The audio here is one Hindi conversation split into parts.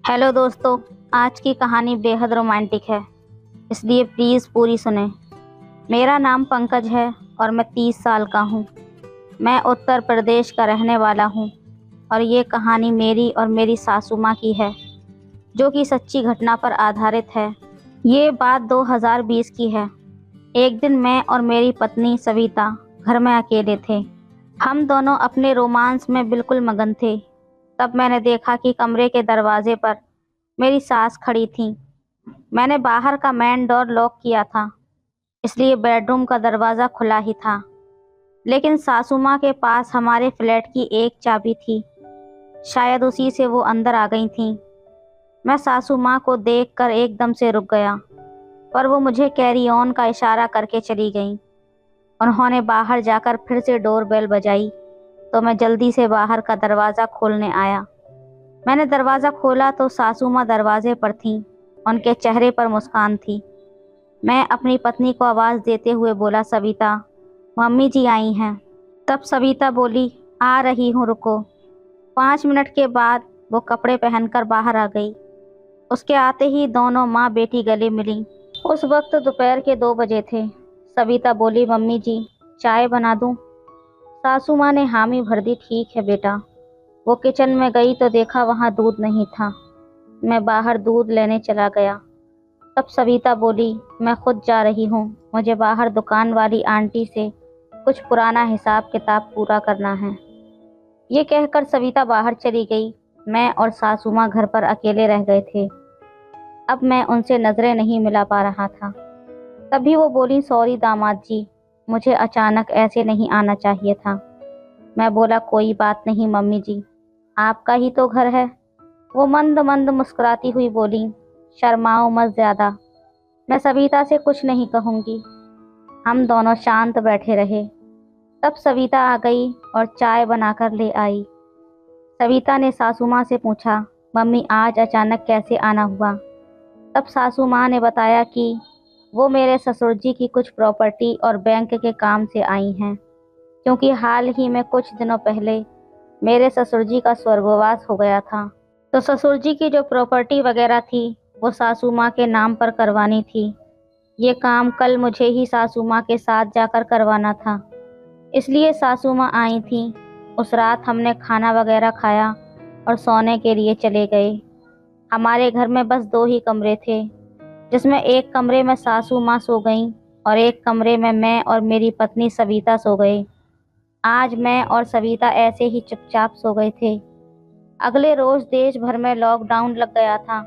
हेलो दोस्तों। आज की कहानी बेहद रोमांटिक है, इसलिए प्लीज़ पूरी सुने। मेरा नाम पंकज है और मैं 30 साल का हूँ। मैं उत्तर प्रदेश का रहने वाला हूँ और ये कहानी मेरी और मेरी सासू माँ की है, जो कि सच्ची घटना पर आधारित है। ये बात 2020 की है। एक दिन मैं और मेरी पत्नी सविता घर में अकेले थे। हम दोनों अपने रोमांस में बिल्कुल मगन थे। तब मैंने देखा कि कमरे के दरवाजे पर मेरी सास खड़ी थी। मैंने बाहर का मेन डोर लॉक किया था, इसलिए बेडरूम का दरवाज़ा खुला ही था। लेकिन सासू माँ के पास हमारे फ्लैट की एक चाबी थी। शायद उसी से वो अंदर आ गई थीं। मैं सासू माँ को देखकर एकदम से रुक गया, पर वो मुझे कैरी ऑन का इशारा करके चली गईं। उन्होंने बाहर जाकर फिर से डोर बेल बजाई, तो मैं जल्दी से बाहर का दरवाज़ा खोलने आया। मैंने दरवाज़ा खोला तो सासू माँ दरवाजे पर थीं। उनके चेहरे पर मुस्कान थी। मैं अपनी पत्नी को आवाज़ देते हुए बोला, सविता, मम्मी जी आई हैं। तब सविता बोली, आ रही हूँ, रुको। 5 मिनट के बाद वो कपड़े पहनकर बाहर आ गई। उसके आते ही दोनों माँ बेटी गले मिली। उस वक्त दोपहर के 2 बजे थे। सविता बोली, मम्मी जी, चाय बना दूँ? सासू माँ ने हामी भर दी, ठीक है बेटा। वो किचन में गई तो देखा वहाँ दूध नहीं था। मैं बाहर दूध लेने चला गया। तब सविता बोली, मैं खुद जा रही हूँ, मुझे बाहर दुकान वाली आंटी से कुछ पुराना हिसाब किताब पूरा करना है। ये कहकर सविता बाहर चली गई। मैं और सासू माँ घर पर अकेले रह गए थे। अब मैं उनसे नजरें नहीं मिला पा रहा था। तभी वो बोली, सॉरी दामाद जी, मुझे अचानक ऐसे नहीं आना चाहिए था। मैं बोला, कोई बात नहीं मम्मी जी, आपका ही तो घर है। वो मंद मंद मुस्कुराती हुई बोली, शर्माओ मत ज्यादा, मैं सविता से कुछ नहीं कहूँगी। हम दोनों शांत बैठे रहे। तब सविता आ गई और चाय बनाकर ले आई। सविता ने सासू माँ से पूछा, मम्मी आज अचानक कैसे आना हुआ? तब सासू माँ ने बताया कि वो मेरे ससुर जी की कुछ प्रॉपर्टी और बैंक के काम से आई हैं, क्योंकि हाल ही में कुछ दिनों पहले मेरे ससुर जी का स्वर्गवास हो गया था। तो ससुर जी की जो प्रॉपर्टी वगैरह थी वो सासू माँ के नाम पर करवानी थी। ये काम कल मुझे ही सासू माँ के साथ जाकर करवाना था, इसलिए सासू माँ आई थी। उस रात हमने खाना वगैरह खाया और सोने के लिए चले गए। हमारे घर में बस 2 ही कमरे थे, जिसमें एक कमरे में सासू माँ सो गईं और एक कमरे में मैं और मेरी पत्नी सविता सो गए। आज मैं और सविता ऐसे ही चुपचाप सो गए थे। अगले रोज देश भर में लॉकडाउन लग गया था।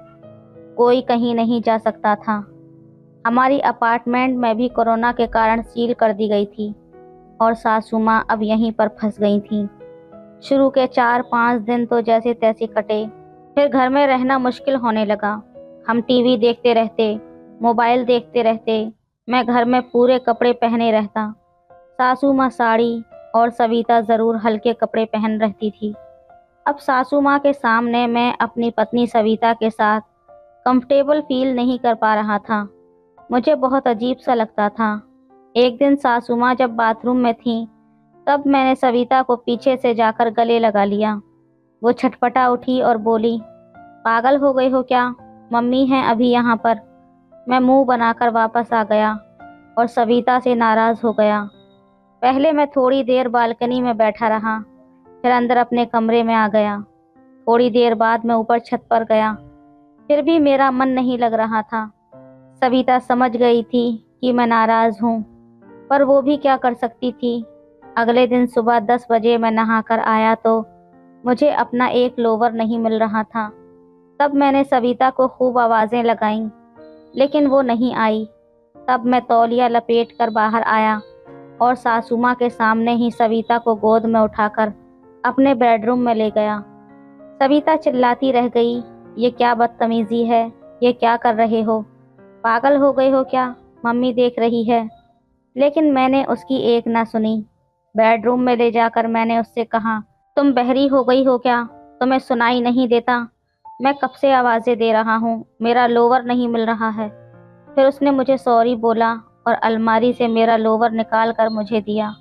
कोई कहीं नहीं जा सकता था। हमारी अपार्टमेंट में भी कोरोना के कारण सील कर दी गई थी और सासू माँ अब यहीं पर फंस गई थीं। शुरू के 4-5 दिन तो जैसे तैसे कटे, फिर घर में रहना मुश्किल होने लगा। हम टीवी देखते रहते, मोबाइल देखते रहते। मैं घर में पूरे कपड़े पहने रहता। सासू माँ साड़ी और सविता ज़रूर हल्के कपड़े पहन रहती थी। अब सासू माँ के सामने मैं अपनी पत्नी सविता के साथ कंफर्टेबल फील नहीं कर पा रहा था। मुझे बहुत अजीब सा लगता था। एक दिन सासू माँ जब बाथरूम में थीं, तब मैंने सविता को पीछे से जाकर गले लगा लिया। वो छटपटा उठी और बोली, पागल हो गई हो क्या? मम्मी हैं अभी यहाँ पर। मैं मुंह बनाकर वापस आ गया और सविता से नाराज़ हो गया। पहले मैं थोड़ी देर बालकनी में बैठा रहा, फिर अंदर अपने कमरे में आ गया। थोड़ी देर बाद मैं ऊपर छत पर गया, फिर भी मेरा मन नहीं लग रहा था। सविता समझ गई थी कि मैं नाराज़ हूँ, पर वो भी क्या कर सकती थी। अगले दिन सुबह 10 बजे मैं नहाकर आया तो मुझे अपना एक लोवर नहीं मिल रहा था। तब मैंने सविता को खूब आवाज़ें लगाईं, लेकिन वो नहीं आई। तब मैं तौलिया लपेट कर बाहर आया और सासू माँ के सामने ही सविता को गोद में उठाकर अपने बेडरूम में ले गया। सविता चिल्लाती रह गई, ये क्या बदतमीजी है, ये क्या कर रहे हो? पागल हो गए हो क्या? मम्मी देख रही है। लेकिन मैंने उसकी एक ना सुनी। बेडरूम में ले जाकर मैंने उससे कहा, तुम बहरी हो गई हो क्या? तुम्हें सुनाई नहीं देता? मैं कब से आवाज़ें दे रहा हूँ, मेरा लोवर नहीं मिल रहा है। फिर उसने मुझे सॉरी बोला और अलमारी से मेरा लोवर निकाल कर मुझे दिया।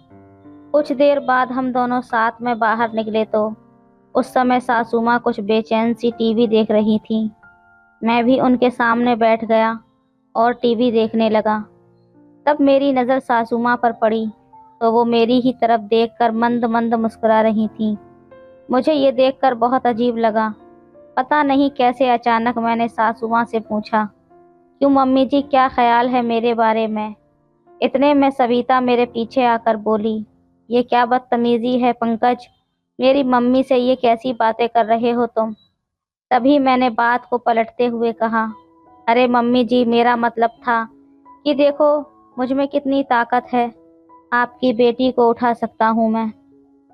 कुछ देर बाद हम दोनों साथ में बाहर निकले तो उस समय सासू माँ कुछ बेचैन सी टीवी देख रही थीं। मैं भी उनके सामने बैठ गया और टीवी देखने लगा। तब मेरी नज़र सासू माँ पर पड़ी तो वो मेरी ही तरफ देखकर मंद मंद मुस्कुरा रही थीं। मुझे ये देखकर बहुत अजीब लगा। पता नहीं कैसे अचानक मैंने सासू माँ से पूछा, क्यों मम्मी जी, क्या ख्याल है मेरे बारे में? इतने में सविता मेरे पीछे आकर बोली, ये क्या बदतमीजी है पंकज, मेरी मम्मी से ये कैसी बातें कर रहे हो तुम? तभी मैंने बात को पलटते हुए कहा, अरे मम्मी जी, मेरा मतलब था कि देखो मुझ में कितनी ताकत है, आपकी बेटी को उठा सकता हूँ मैं।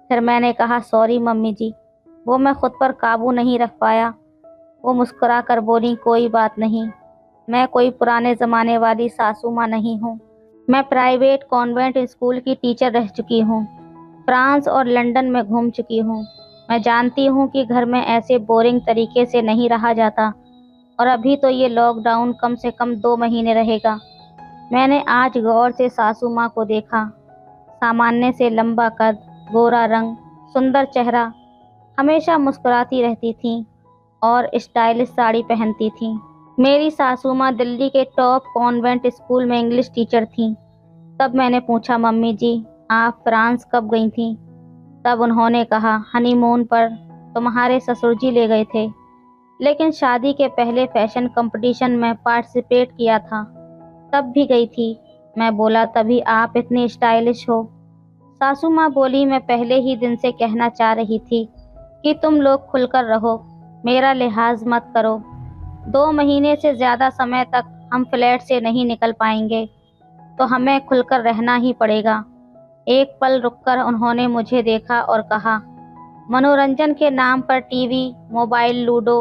फिर मैंने कहा, सॉरी मम्मी जी, वो मैं खुद पर काबू नहीं रख पाया। वो मुस्कुरा कर बोली, कोई बात नहीं, मैं कोई पुराने ज़माने वाली सासू माँ नहीं हूँ। मैं प्राइवेट कॉन्वेंट स्कूल की टीचर रह चुकी हूँ, फ्रांस और लंदन में घूम चुकी हूँ। मैं जानती हूँ कि घर में ऐसे बोरिंग तरीके से नहीं रहा जाता, और अभी तो ये लॉकडाउन कम से कम 2 महीने रहेगा। मैंने आज गौर से सासू माँ को देखा। सामान्य से लंबा कद, गोरा रंग, सुंदर चेहरा, हमेशा मुस्कुराती रहती थीं और स्टाइलिश साड़ी पहनती थीं। मेरी सासू माँ दिल्ली के टॉप कॉन्वेंट स्कूल में इंग्लिश टीचर थीं। तब मैंने पूछा, मम्मी जी, आप फ्रांस कब गई थीं? तब उन्होंने कहा, हनीमून पर तुम्हारे ससुर जी ले गए थे, लेकिन शादी के पहले फैशन कंपटीशन में पार्टिसिपेट किया था, तब भी गई थी। मैं बोला, तभी आप इतनी स्टाइलिश हो। सासू माँ बोली, मैं पहले ही दिन से कहना चाह रही थी कि तुम लोग खुलकर रहो, मेरा लिहाज मत करो। 2 महीने से ज़्यादा समय तक हम फ्लैट से नहीं निकल पाएंगे, तो हमें खुलकर रहना ही पड़ेगा। एक पल रुककर उन्होंने मुझे देखा और कहा, मनोरंजन के नाम पर टीवी, मोबाइल, लूडो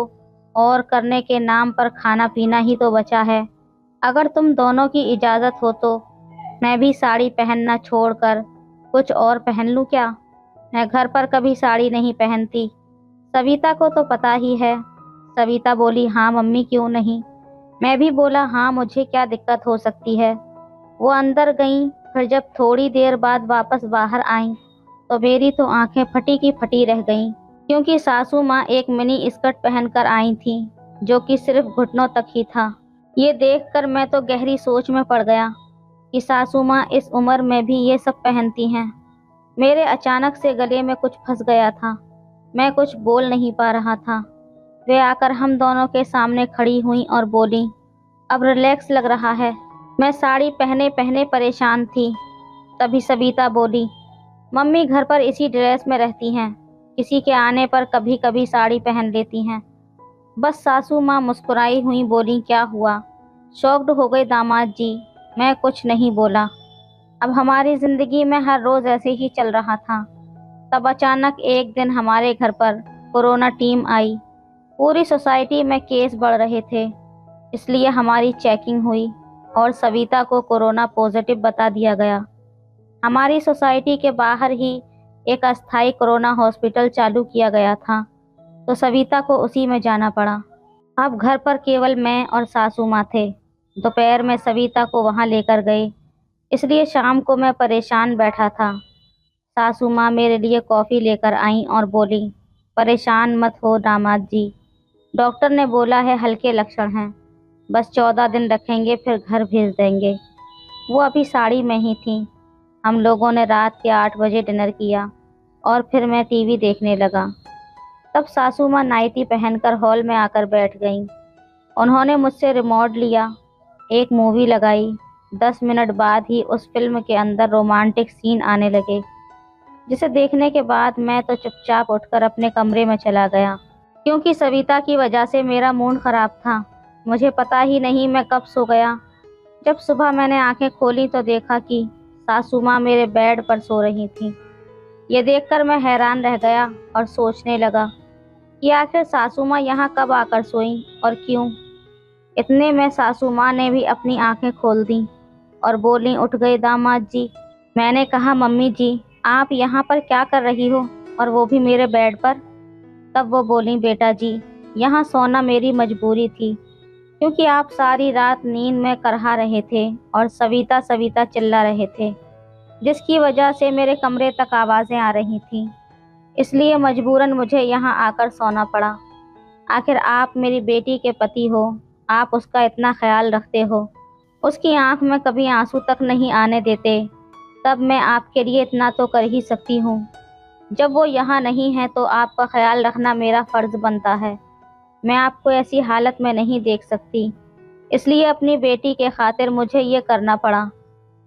और करने के नाम पर खाना पीना ही तो बचा है। अगर तुम दोनों की इजाज़त हो तो मैं भी साड़ी पहनना छोड़कर कुछ और पहन लूँ क्या? मैं घर पर कभी साड़ी नहीं पहनती, सविता को तो पता ही है। सविता बोली, हाँ मम्मी, क्यों नहीं। मैं भी बोला, हाँ, मुझे क्या दिक्कत हो सकती है। वो अंदर गईं, फिर जब थोड़ी देर बाद वापस बाहर आईं तो मेरी तो आंखें फटी की फटी रह गईं, क्योंकि सासू माँ एक मिनी स्कर्ट पहनकर आई थीं, जो कि सिर्फ घुटनों तक ही था। ये देखकर मैं तो गहरी सोच में पड़ गया कि सासू माँ इस उम्र में भी ये सब पहनती हैं। मेरे अचानक से गले में कुछ फंस गया था, मैं कुछ बोल नहीं पा रहा था। वे आकर हम दोनों के सामने खड़ी हुईं और बोलीं, अब रिलैक्स लग रहा है। मैं साड़ी पहने पहने परेशान थी। तभी सविता बोली, मम्मी घर पर इसी ड्रेस में रहती हैं, किसी के आने पर कभी कभी साड़ी पहन लेती हैं। बस सासू माँ मुस्कुराई हुई बोली, क्या हुआ? शॉक्ड हो गए दामाद जी। मैं कुछ नहीं बोला। अब हमारी ज़िंदगी में हर रोज़ ऐसे ही चल रहा था। तब अचानक एक दिन हमारे घर पर कोरोना टीम आई। पूरी सोसाइटी में केस बढ़ रहे थे, इसलिए हमारी चेकिंग हुई और सविता को कोरोना पॉजिटिव बता दिया गया। हमारी सोसाइटी के बाहर ही एक अस्थायी कोरोना हॉस्पिटल चालू किया गया था, तो सविता को उसी में जाना पड़ा। अब घर पर केवल मैं और सासू माँ थे। दोपहर में सविता को वहाँ लेकर गए, इसलिए शाम को मैं परेशान बैठा था। सासू माँ मेरे लिए कॉफ़ी लेकर आईं और बोली, परेशान मत हो दामाद जी, डॉक्टर ने बोला है हल्के लक्षण हैं, बस 14 दिन रखेंगे फिर घर भेज देंगे। वो अभी साड़ी में ही थी। हम लोगों ने रात के 8 बजे डिनर किया और फिर मैं टीवी देखने लगा। तब सासू माँ नाइटी पहनकर हॉल में आकर बैठ गईं। उन्होंने मुझसे रिमोट लिया, एक मूवी लगाई। 10 मिनट बाद ही उस फिल्म के अंदर रोमांटिक सीन आने लगे, जिसे देखने के बाद मैं तो चुपचाप उठकर अपने कमरे में चला गया, क्योंकि सविता की वजह से मेरा मूड खराब था। मुझे पता ही नहीं मैं कब सो गया। जब सुबह मैंने आंखें खोली तो देखा कि सासू माँ मेरे बेड पर सो रही थी। ये देखकर मैं हैरान रह गया और सोचने लगा कि आखिर सासू माँ यहाँ कब आकर सोईं और क्यों। इतने में सासू माँ ने भी अपनी आंखें खोल दी और बोली, उठ गए दामाद जी। मैंने कहा, मम्मी जी, आप यहाँ पर क्या कर रही हो, और वो भी मेरे बेड पर? तब वो बोली, बेटा जी, यहाँ सोना मेरी मजबूरी थी, क्योंकि आप सारी रात नींद में करहा रहे थे और सविता सविता चिल्ला रहे थे, जिसकी वजह से मेरे कमरे तक आवाज़ें आ रही थीं। इसलिए मजबूरन मुझे यहाँ आकर सोना पड़ा। आखिर आप मेरी बेटी के पति हो, आप उसका इतना ख्याल रखते हो, उसकी आंख में कभी आंसू तक नहीं आने देते, तब मैं आपके लिए इतना तो कर ही सकती हूँ। जब वो यहाँ नहीं है तो आपका ख्याल रखना मेरा फ़र्ज़ बनता है। मैं आपको ऐसी हालत में नहीं देख सकती, इसलिए अपनी बेटी के खातिर मुझे ये करना पड़ा।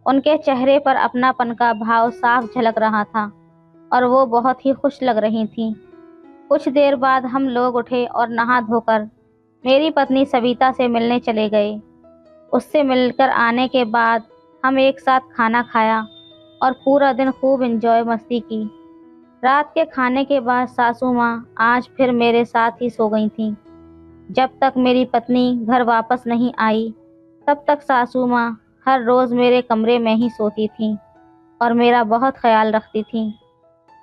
उनके चेहरे पर अपनापन का भाव साफ झलक रहा था और वो बहुत ही खुश लग रही थीं। कुछ देर बाद हम लोग उठे और नहा धोकर मेरी पत्नी सविता से मिलने चले गए। उससे मिलकर आने के बाद हम एक साथ खाना खाया और पूरा दिन खूब एंजॉय मस्ती की। रात के खाने के बाद सासू माँ आज फिर मेरे साथ ही सो गई थीं। जब तक मेरी पत्नी घर वापस नहीं आई, तब तक सासू माँ हर रोज़ मेरे कमरे में ही सोती थीं और मेरा बहुत ख्याल रखती थीं।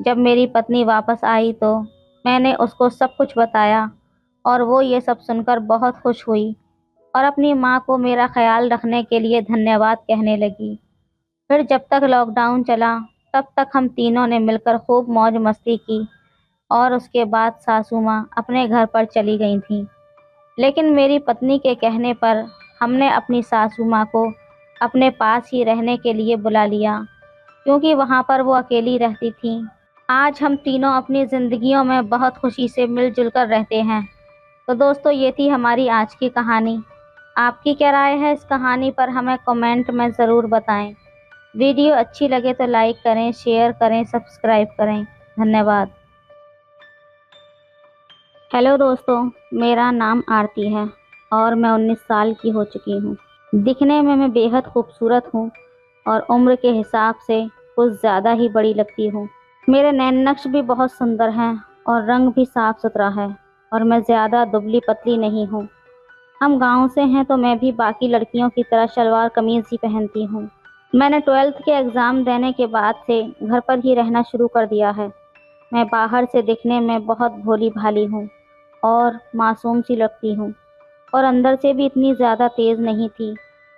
जब मेरी पत्नी वापस आई तो मैंने उसको सब कुछ बताया और वो ये सब सुनकर बहुत खुश हुई और अपनी माँ को मेरा ख्याल रखने के लिए धन्यवाद कहने लगी। फिर जब तक लॉकडाउन चला, तब तक हम तीनों ने मिलकर खूब मौज मस्ती की और उसके बाद सासू माँ अपने घर पर चली गई थीं। लेकिन मेरी पत्नी के कहने पर हमने अपनी सासू माँ को अपने पास ही रहने के लिए बुला लिया, क्योंकि वहाँ पर वो अकेली रहती थीं। आज हम तीनों अपनी ज़िंदगियों में बहुत खुशी से मिलजुल कर रहते हैं। तो दोस्तों, ये थी हमारी आज की कहानी। आपकी क्या राय है इस कहानी पर, हमें कमेंट में ज़रूर बताएं। वीडियो अच्छी लगे तो लाइक करें, शेयर करें, सब्सक्राइब करें। धन्यवाद। हेलो दोस्तों, मेरा नाम आरती है और मैं 19 साल की हो चुकी हूँ। दिखने में मैं बेहद खूबसूरत हूँ और उम्र के हिसाब से कुछ ज़्यादा ही बड़ी लगती हूँ। मेरे नैन नक्श भी बहुत सुंदर हैं और रंग भी साफ़ सुथरा है और मैं ज़्यादा दुबली पतली नहीं हूँ। हम गांव से हैं तो मैं भी बाकी लड़कियों की तरह शलवार कमीज़ ही पहनती हूँ। मैंने 12th के एग्ज़ाम देने के बाद से घर पर ही रहना शुरू कर दिया है। मैं बाहर से दिखने में बहुत भोली भाली हूँ और मासूम सी लगती हूँ और अंदर से भी इतनी ज़्यादा तेज़ नहीं थी।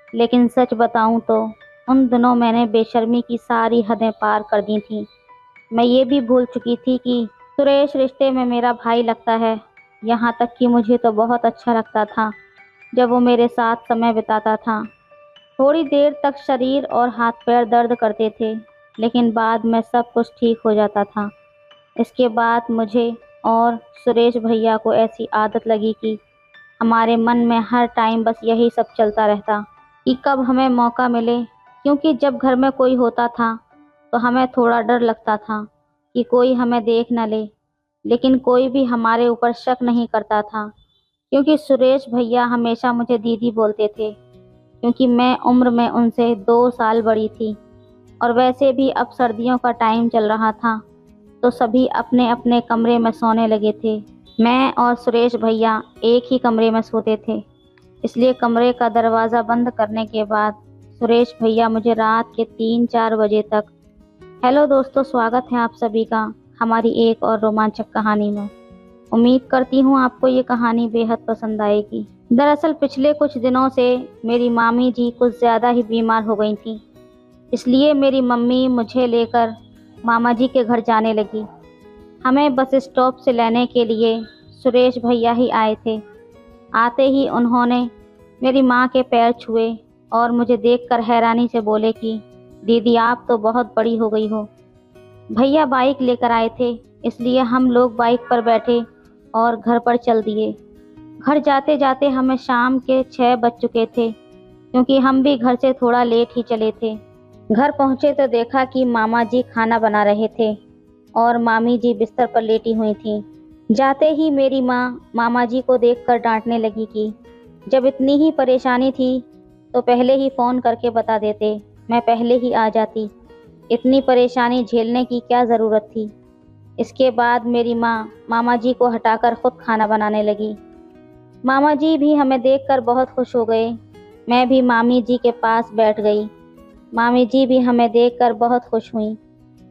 लेकिन सच बताऊँ तो उन दिनों मैंने बेशर्मी की सारी हदें पार कर दी थीं। मैं ये भी भूल चुकी थी कि सुरेश रिश्ते में मेरा भाई लगता है। यहाँ तक कि मुझे तो बहुत अच्छा लगता था जब वो मेरे साथ समय बिताता था। थोड़ी देर तक शरीर और हाथ पैर दर्द करते थे, लेकिन बाद में सब कुछ ठीक हो जाता था। इसके बाद मुझे और सुरेश भैया को ऐसी आदत लगी कि हमारे मन में हर टाइम बस यही सब चलता रहता कि कब हमें मौका मिले, क्योंकि जब घर में कोई होता था तो हमें थोड़ा डर लगता था कि कोई हमें देख न ले। लेकिन कोई भी हमारे ऊपर शक नहीं करता था, क्योंकि सुरेश भैया हमेशा मुझे दीदी बोलते थे, क्योंकि मैं उम्र में उनसे 2 साल बड़ी थी। और वैसे भी अब सर्दियों का टाइम चल रहा था तो सभी अपने अपने कमरे में सोने लगे थे। मैं और सुरेश भैया एक ही कमरे में सोते थे, इसलिए कमरे का दरवाज़ा बंद करने के बाद सुरेश भैया मुझे रात के 3-4 बजे तक। हेलो दोस्तों, स्वागत है आप सभी का हमारी एक और रोमांचक कहानी में। उम्मीद करती हूँ आपको ये कहानी बेहद पसंद आएगी। दरअसल पिछले कुछ दिनों से मेरी मामी जी कुछ ज़्यादा ही बीमार हो गई थी, इसलिए मेरी मम्मी मुझे लेकर मामा जी के घर जाने लगी। हमें बस स्टॉप से लेने के लिए सुरेश भैया ही आए थे। आते ही उन्होंने मेरी माँ के पैर छुए और मुझे देखकर हैरानी से बोले कि दीदी, आप तो बहुत बड़ी हो गई हो। भैया बाइक लेकर आए थे, इसलिए हम लोग बाइक पर बैठे और घर पर चल दिए। घर जाते जाते हमें शाम के 6 बज चुके थे, क्योंकि हम भी घर से थोड़ा लेट ही चले थे। घर पहुँचे तो देखा कि मामा जी खाना बना रहे थे और मामी जी बिस्तर पर लेटी हुई थीं। जाते ही मेरी माँ मामा जी को देखकर डांटने लगी कि जब इतनी ही परेशानी थी तो पहले ही फ़ोन करके बता देते, मैं पहले ही आ जाती। इतनी परेशानी झेलने की क्या ज़रूरत थी। इसके बाद मेरी माँ मामा जी को हटाकर खुद खाना बनाने लगी। मामा जी भी हमें देखकर बहुत खुश हो गए। मैं भी मामी जी के पास बैठ गई। मामी जी भी हमें देखकर बहुत खुश हुईं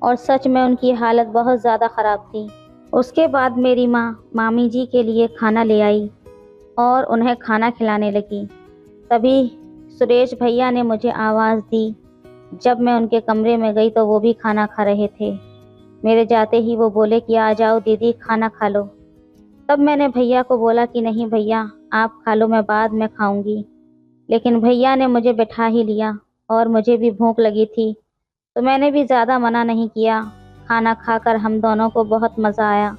और सच में उनकी हालत बहुत ज़्यादा ख़राब थी। उसके बाद मेरी माँ मामी जी के लिए खाना ले आई और उन्हें खाना खिलाने लगी। तभी सुरेश भैया ने मुझे आवाज़ दी। जब मैं उनके कमरे में गई तो वो भी खाना खा रहे थे। मेरे जाते ही वो बोले कि आ जाओ दीदी, खाना खा लो। तब मैंने भैया को बोला कि नहीं भैया, आप खा लो, मैं बाद में खाऊंगी। लेकिन भैया ने मुझे बैठा ही लिया और मुझे भी भूख लगी थी, तो मैंने भी ज़्यादा मना नहीं किया। खाना खाकर हम दोनों को बहुत मज़ा आया,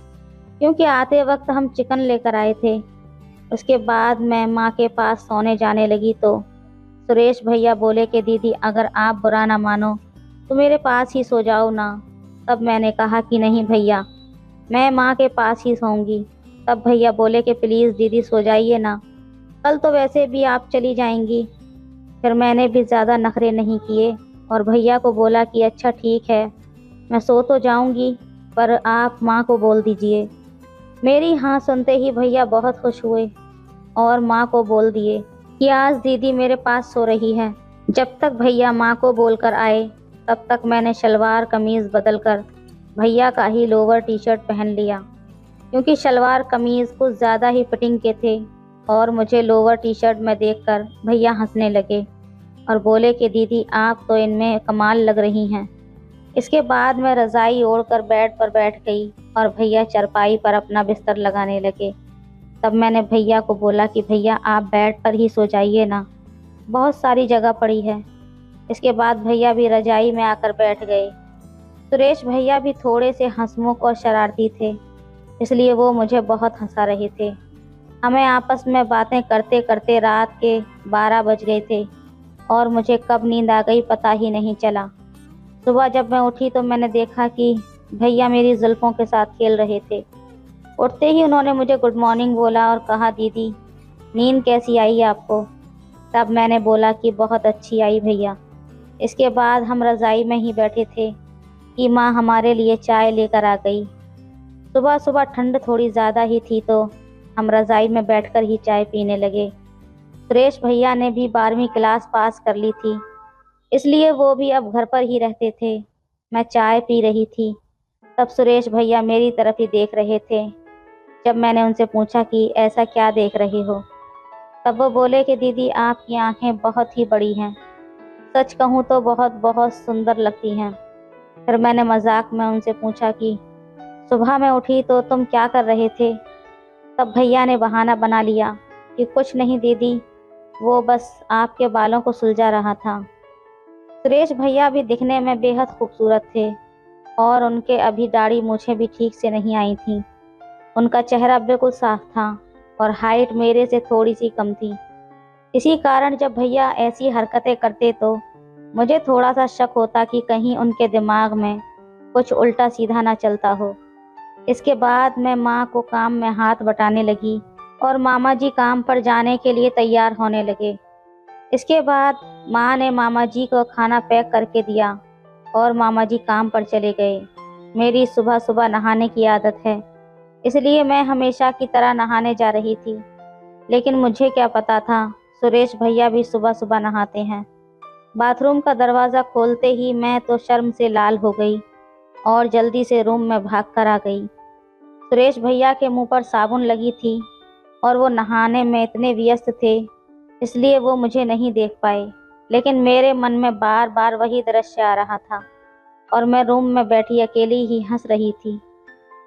क्योंकि आते वक्त हम चिकन लेकर आए थे। उसके बाद मैं माँ के पास सोने जाने लगी तो सुरेश भैया बोले कि दीदी, अगर आप बुरा ना मानो तो मेरे पास ही सो जाओ ना। तब मैंने कहा कि नहीं भैया, मैं माँ के पास ही सोऊंगी। तब भैया बोले कि प्लीज़ दीदी सो जाइए ना, कल तो वैसे भी आप चली जाएंगी। फिर मैंने भी ज़्यादा नखरे नहीं किए और भैया को बोला कि अच्छा ठीक है, मैं सो तो जाऊंगी, पर आप माँ को बोल दीजिए। मेरी हाँ सुनते ही भैया बहुत खुश हुए और माँ को बोल दिए कि आज दीदी मेरे पास सो रही है। जब तक भैया माँ को बोलकर आए, तब तक मैंने शलवार कमीज़ बदलकर भैया का ही लोअर टी शर्ट पहन लिया, क्योंकि शलवार कमीज़ कुछ ज़्यादा ही फिटिंग के थे। और मुझे लोअर टी शर्ट में देखकर भैया हंसने लगे और बोले कि दीदी, आप तो इनमें कमाल लग रही हैं। इसके बाद मैं रज़ाई ओढ़कर बेड पर बैठ गई और भैया चारपाई पर अपना बिस्तर लगाने लगे। तब मैंने भैया को बोला कि भैया आप बेड पर ही सो जाइए ना, बहुत सारी जगह पड़ी है। इसके बाद भैया भी रज़ाई में आकर बैठ गए। सुरेश भैया भी थोड़े से हंसमुख और शरारती थे, इसलिए वो मुझे बहुत हंसा रहे थे। हमें आपस में बातें करते करते रात के 12 बज गए थे और मुझे कब नींद आ गई पता ही नहीं चला। सुबह जब मैं उठी तो मैंने देखा कि भैया मेरी जुल्फ़ों के साथ खेल रहे थे। उठते ही उन्होंने मुझे गुड मॉर्निंग बोला और कहा, दीदी नींद कैसी आई आपको? तब मैंने बोला कि बहुत अच्छी आई भैया। इसके बाद हम रज़ाई में ही बैठे थे कि माँ हमारे लिए चाय लेकर आ गई। सुबह सुबह ठंड थोड़ी ज़्यादा ही थी, तो हम रज़ाई में बैठकर ही चाय पीने लगे। सुरेश भैया ने भी 12वीं क्लास पास कर ली थी, इसलिए वो भी अब घर पर ही रहते थे। मैं चाय पी रही थी, तब सुरेश भैया मेरी तरफ ही देख रहे थे। जब मैंने उनसे पूछा कि ऐसा क्या देख रहे हो, तब वो बोले कि दीदी आपकी आंखें बहुत ही बड़ी हैं, सच कहूँ तो बहुत बहुत सुंदर लगती हैं। फिर मैंने मजाक में उनसे पूछा कि सुबह मैं उठी तो तुम क्या कर रहे थे? तब भैया ने बहाना बना लिया कि कुछ नहीं दीदी, वो बस आपके बालों को सुलझा रहा था। सुरेश भैया भी दिखने में बेहद खूबसूरत थे और उनके अभी दाढ़ी मूछें भी ठीक से नहीं आई थीं। उनका चेहरा बिल्कुल साफ था और हाइट मेरे से थोड़ी सी कम थी। इसी कारण जब भैया ऐसी हरकतें करते तो मुझे थोड़ा सा शक होता कि कहीं उनके दिमाग में कुछ उल्टा सीधा ना चलता हो। इसके बाद मैं माँ को काम में हाथ बटाने लगी और मामा जी काम पर जाने के लिए तैयार होने लगे। इसके बाद माँ ने मामा जी को खाना पैक करके दिया और मामा जी काम पर चले गए। मेरी सुबह सुबह नहाने की आदत है, इसलिए मैं हमेशा की तरह नहाने जा रही थी। लेकिन मुझे क्या पता था सुरेश भैया भी सुबह सुबह नहाते हैं। बाथरूम का दरवाज़ा खोलते ही मैं तो शर्म से लाल हो गई और जल्दी से रूम में भाग कर आ गई। सुरेश भैया के मुंह पर साबुन लगी थी और वो नहाने में इतने व्यस्त थे, इसलिए वो मुझे नहीं देख पाए। लेकिन मेरे मन में बार बार वही दृश्य आ रहा था और मैं रूम में बैठी अकेली ही हंस रही थी।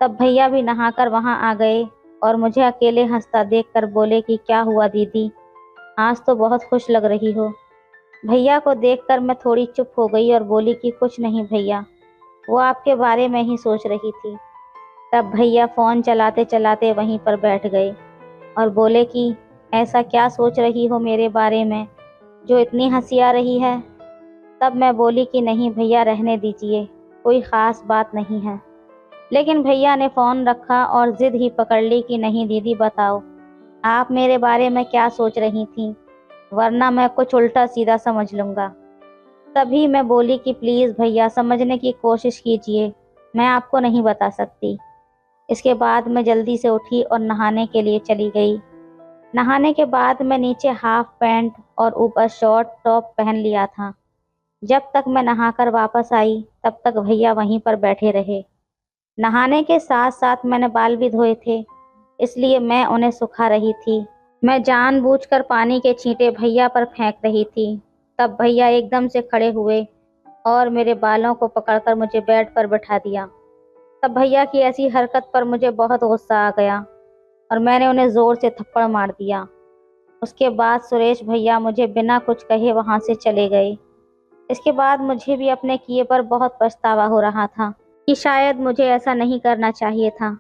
तब भैया भी नहाकर वहां आ गए और मुझे अकेले हंसता देखकर बोले कि क्या हुआ दीदी, आज तो बहुत खुश लग रही हो। भैया को देखकर मैं थोड़ी चुप हो गई और बोली कि कुछ नहीं भैया, वो आपके बारे में ही सोच रही थी। तब भैया फ़ोन चलाते चलाते वहीं पर बैठ गए और बोले कि ऐसा क्या सोच रही हो मेरे बारे में जो इतनी हंसी आ रही है? तब मैं बोली कि नहीं भैया, रहने दीजिए, कोई ख़ास बात नहीं है। लेकिन भैया ने फ़ोन रखा और ज़िद ही पकड़ ली कि नहीं दीदी बताओ, आप मेरे बारे में क्या सोच रही थीं, वरना मैं कुछ उल्टा सीधा समझ लूँगा। तभी मैं बोली कि प्लीज़ भैया समझने की कोशिश कीजिए, मैं आपको नहीं बता सकती। इसके बाद मैं जल्दी से उठी और नहाने के लिए चली गई। नहाने के बाद मैं नीचे हाफ पैंट और ऊपर शॉर्ट टॉप पहन लिया था। जब तक मैं नहाकर वापस आई तब तक भैया वहीं पर बैठे रहे। नहाने के साथ साथ मैंने बाल भी धोए थे, इसलिए मैं उन्हें सुखा रही थी। मैं जानबूझकर पानी के छींटे भैया पर फेंक रही थी। तब भैया एकदम से खड़े हुए और मेरे बालों को पकड़कर मुझे बेड पर बैठा दिया। तब भैया की ऐसी हरकत पर मुझे बहुत गुस्सा आ गया और मैंने उन्हें ज़ोर से थप्पड़ मार दिया। उसके बाद सुरेश भैया मुझे बिना कुछ कहे वहाँ से चले गए। इसके बाद मुझे भी अपने किए पर बहुत पछतावा हो रहा था कि शायद मुझे ऐसा नहीं करना चाहिए था,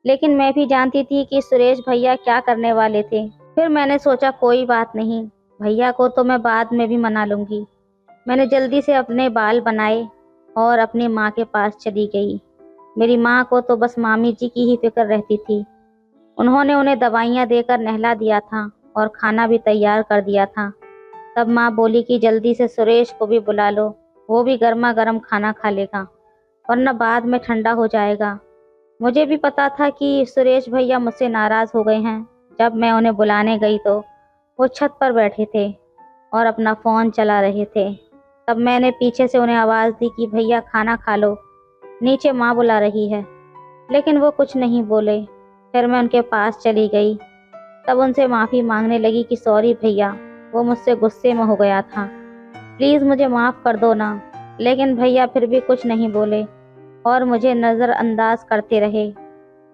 लेकिन मैं भी जानती थी कि सुरेश भैया क्या करने वाले थे। फिर मैंने सोचा कोई बात नहीं, भैया को तो मैं बाद में भी मना लूँगी। मैंने जल्दी से अपने बाल बनाए और अपनी माँ के पास चली गई। मेरी माँ को तो बस मामी जी की ही फिक्र रहती थी। उन्होंने उन्हें दवाइयाँ देकर नहला दिया था और खाना भी तैयार कर दिया था। तब माँ बोली कि जल्दी से सुरेश को भी बुला लो, वो भी गर्मा गर्म खाना खा लेगा, वरना बाद में ठंडा हो जाएगा। मुझे भी पता था कि सुरेश भैया मुझसे नाराज़ हो गए हैं। जब मैं उन्हें बुलाने गई तो वो छत पर बैठे थे और अपना फ़ोन चला रहे थे। तब मैंने पीछे से उन्हें आवाज़ दी कि भैया खाना खा लो, नीचे माँ बुला रही है, लेकिन वो कुछ नहीं बोले। फिर मैं उनके पास चली गई। तब उनसे माफ़ी मांगने लगी कि सॉरी भैया, वो मुझसे गुस्से में हो गया था, प्लीज़ मुझे माफ़ कर दो ना। लेकिन भैया फिर भी कुछ नहीं बोले और मुझे नज़रअंदाज करते रहे।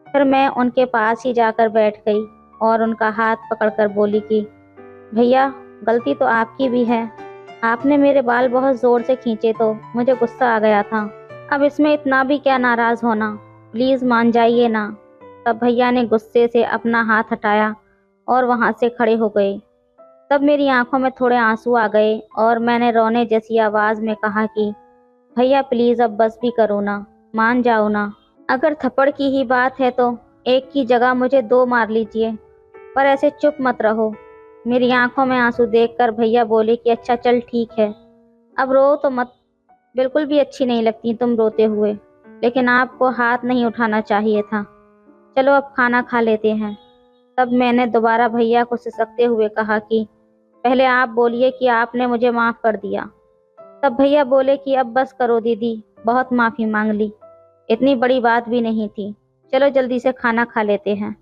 फिर मैं उनके पास ही जाकर बैठ गई और उनका हाथ पकड़कर बोली कि भैया, गलती तो आपकी भी है, आपने मेरे बाल बहुत ज़ोर से खींचे तो मुझे गुस्सा आ गया था। अब इसमें इतना भी क्या नाराज़ होना, प्लीज़ मान जाइए ना। तब भैया ने गुस्से से अपना हाथ हटाया और वहाँ से खड़े हो गए। तब मेरी आंखों में थोड़े आंसू आ गए और मैंने रोने जैसी आवाज़ में कहा कि भैया प्लीज़ अब बस भी करो ना, मान जाओ ना। अगर थप्पड़ की ही बात है तो एक की जगह मुझे 2 मार लीजिए, पर ऐसे चुप मत रहो। मेरी आंखों में आंसू देखकर भैया बोले कि अच्छा चल ठीक है, अब रो तो मत, बिल्कुल भी अच्छी नहीं लगती तुम रोते हुए, लेकिन आपको हाथ नहीं उठाना चाहिए था। चलो अब खाना खा लेते हैं। तब मैंने दोबारा भैया को सिसकते हुए कहा कि पहले आप बोलिए कि आपने मुझे माफ़ कर दिया। तब भैया बोले कि अब बस करो दीदी, बहुत माफ़ी मांग ली, इतनी बड़ी बात भी नहीं थी, चलो जल्दी से खाना खा लेते हैं।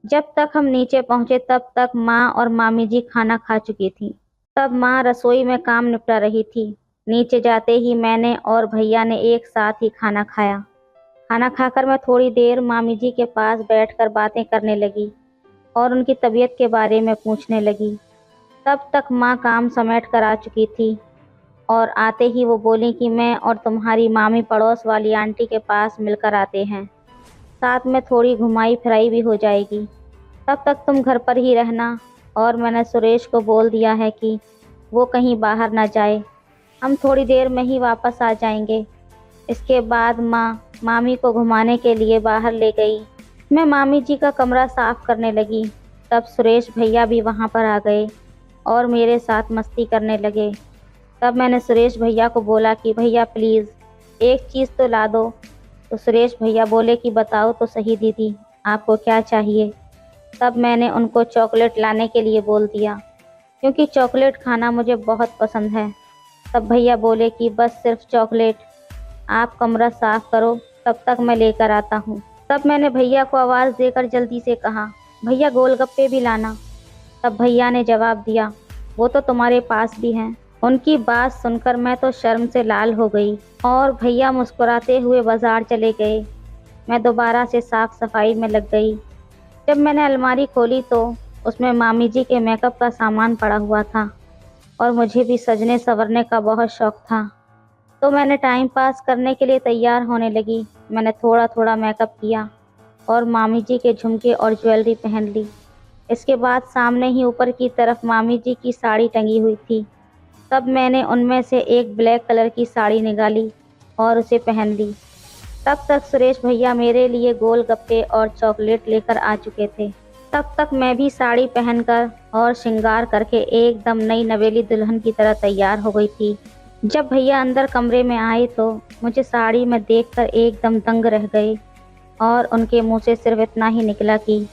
जब तक हम नीचे पहुंचे तब तक माँ और मामी जी खाना खा चुकी थी। तब माँ रसोई में काम निपटा रही थी। नीचे जाते ही मैंने और भैया ने एक साथ ही खाना खाया। खाना खाकर मैं थोड़ी देर मामी जी के पास बैठकर बातें करने लगी और उनकी तबीयत के बारे में पूछने लगी। तब तक माँ काम समेट कर आ चुकी थी और आते ही वो बोली कि मैं और तुम्हारी मामी पड़ोस वाली आंटी के पास मिलकर आते हैं, साथ में थोड़ी घुमाई फिराई भी हो जाएगी, तब तक तुम घर पर ही रहना। और मैंने सुरेश को बोल दिया है कि वो कहीं बाहर ना जाए, हम थोड़ी देर में ही वापस आ जाएंगे। इसके बाद माँ मामी को घुमाने के लिए बाहर ले गई। मैं मामी जी का कमरा साफ करने लगी। तब सुरेश भैया भी वहाँ पर आ गए और मेरे साथ मस्ती करने लगे। तब मैंने सुरेश भैया को बोला कि भैया प्लीज़ एक चीज़ तो ला दो। तो सुरेश भैया बोले कि बताओ तो सही दीदी, आपको क्या चाहिए। तब मैंने उनको चॉकलेट लाने के लिए बोल दिया, क्योंकि चॉकलेट खाना मुझे बहुत पसंद है। तब भैया बोले कि बस सिर्फ चॉकलेट, आप कमरा साफ करो, तब तक मैं लेकर आता हूँ। तब मैंने भैया को आवाज़ देकर जल्दी से कहा, भैया गोलगप्पे भी लाना। तब भैया ने जवाब दिया, वो तो तुम्हारे पास भी हैं। उनकी बात सुनकर मैं तो शर्म से लाल हो गई और भैया मुस्कुराते हुए बाज़ार चले गए। मैं दोबारा से साफ़ सफाई में लग गई। जब मैंने अलमारी खोली तो उसमें मामी जी के मेकअप का सामान पड़ा हुआ था और मुझे भी सजने संवरने का बहुत शौक़ था, तो मैंने टाइम पास करने के लिए तैयार होने लगी। मैंने थोड़ा थोड़ा मेकअप किया और मामी जी के झुमके और ज्वेलरी पहन ली। इसके बाद सामने ही ऊपर की तरफ मामी जी की साड़ी टंगी हुई थी। तब मैंने उनमें से एक ब्लैक कलर की साड़ी निकाली और उसे पहन ली। तब तक सुरेश भैया मेरे लिए गोलगप्पे और चॉकलेट लेकर आ चुके थे। तब तक मैं भी साड़ी पहनकर और श्रृंगार करके एकदम नई नवेली दुल्हन की तरह तैयार हो गई थी। जब भैया अंदर कमरे में आए तो मुझे साड़ी में देखकर एकदम दंग रह गए और उनके मुंह से सिर्फ इतना ही निकला कि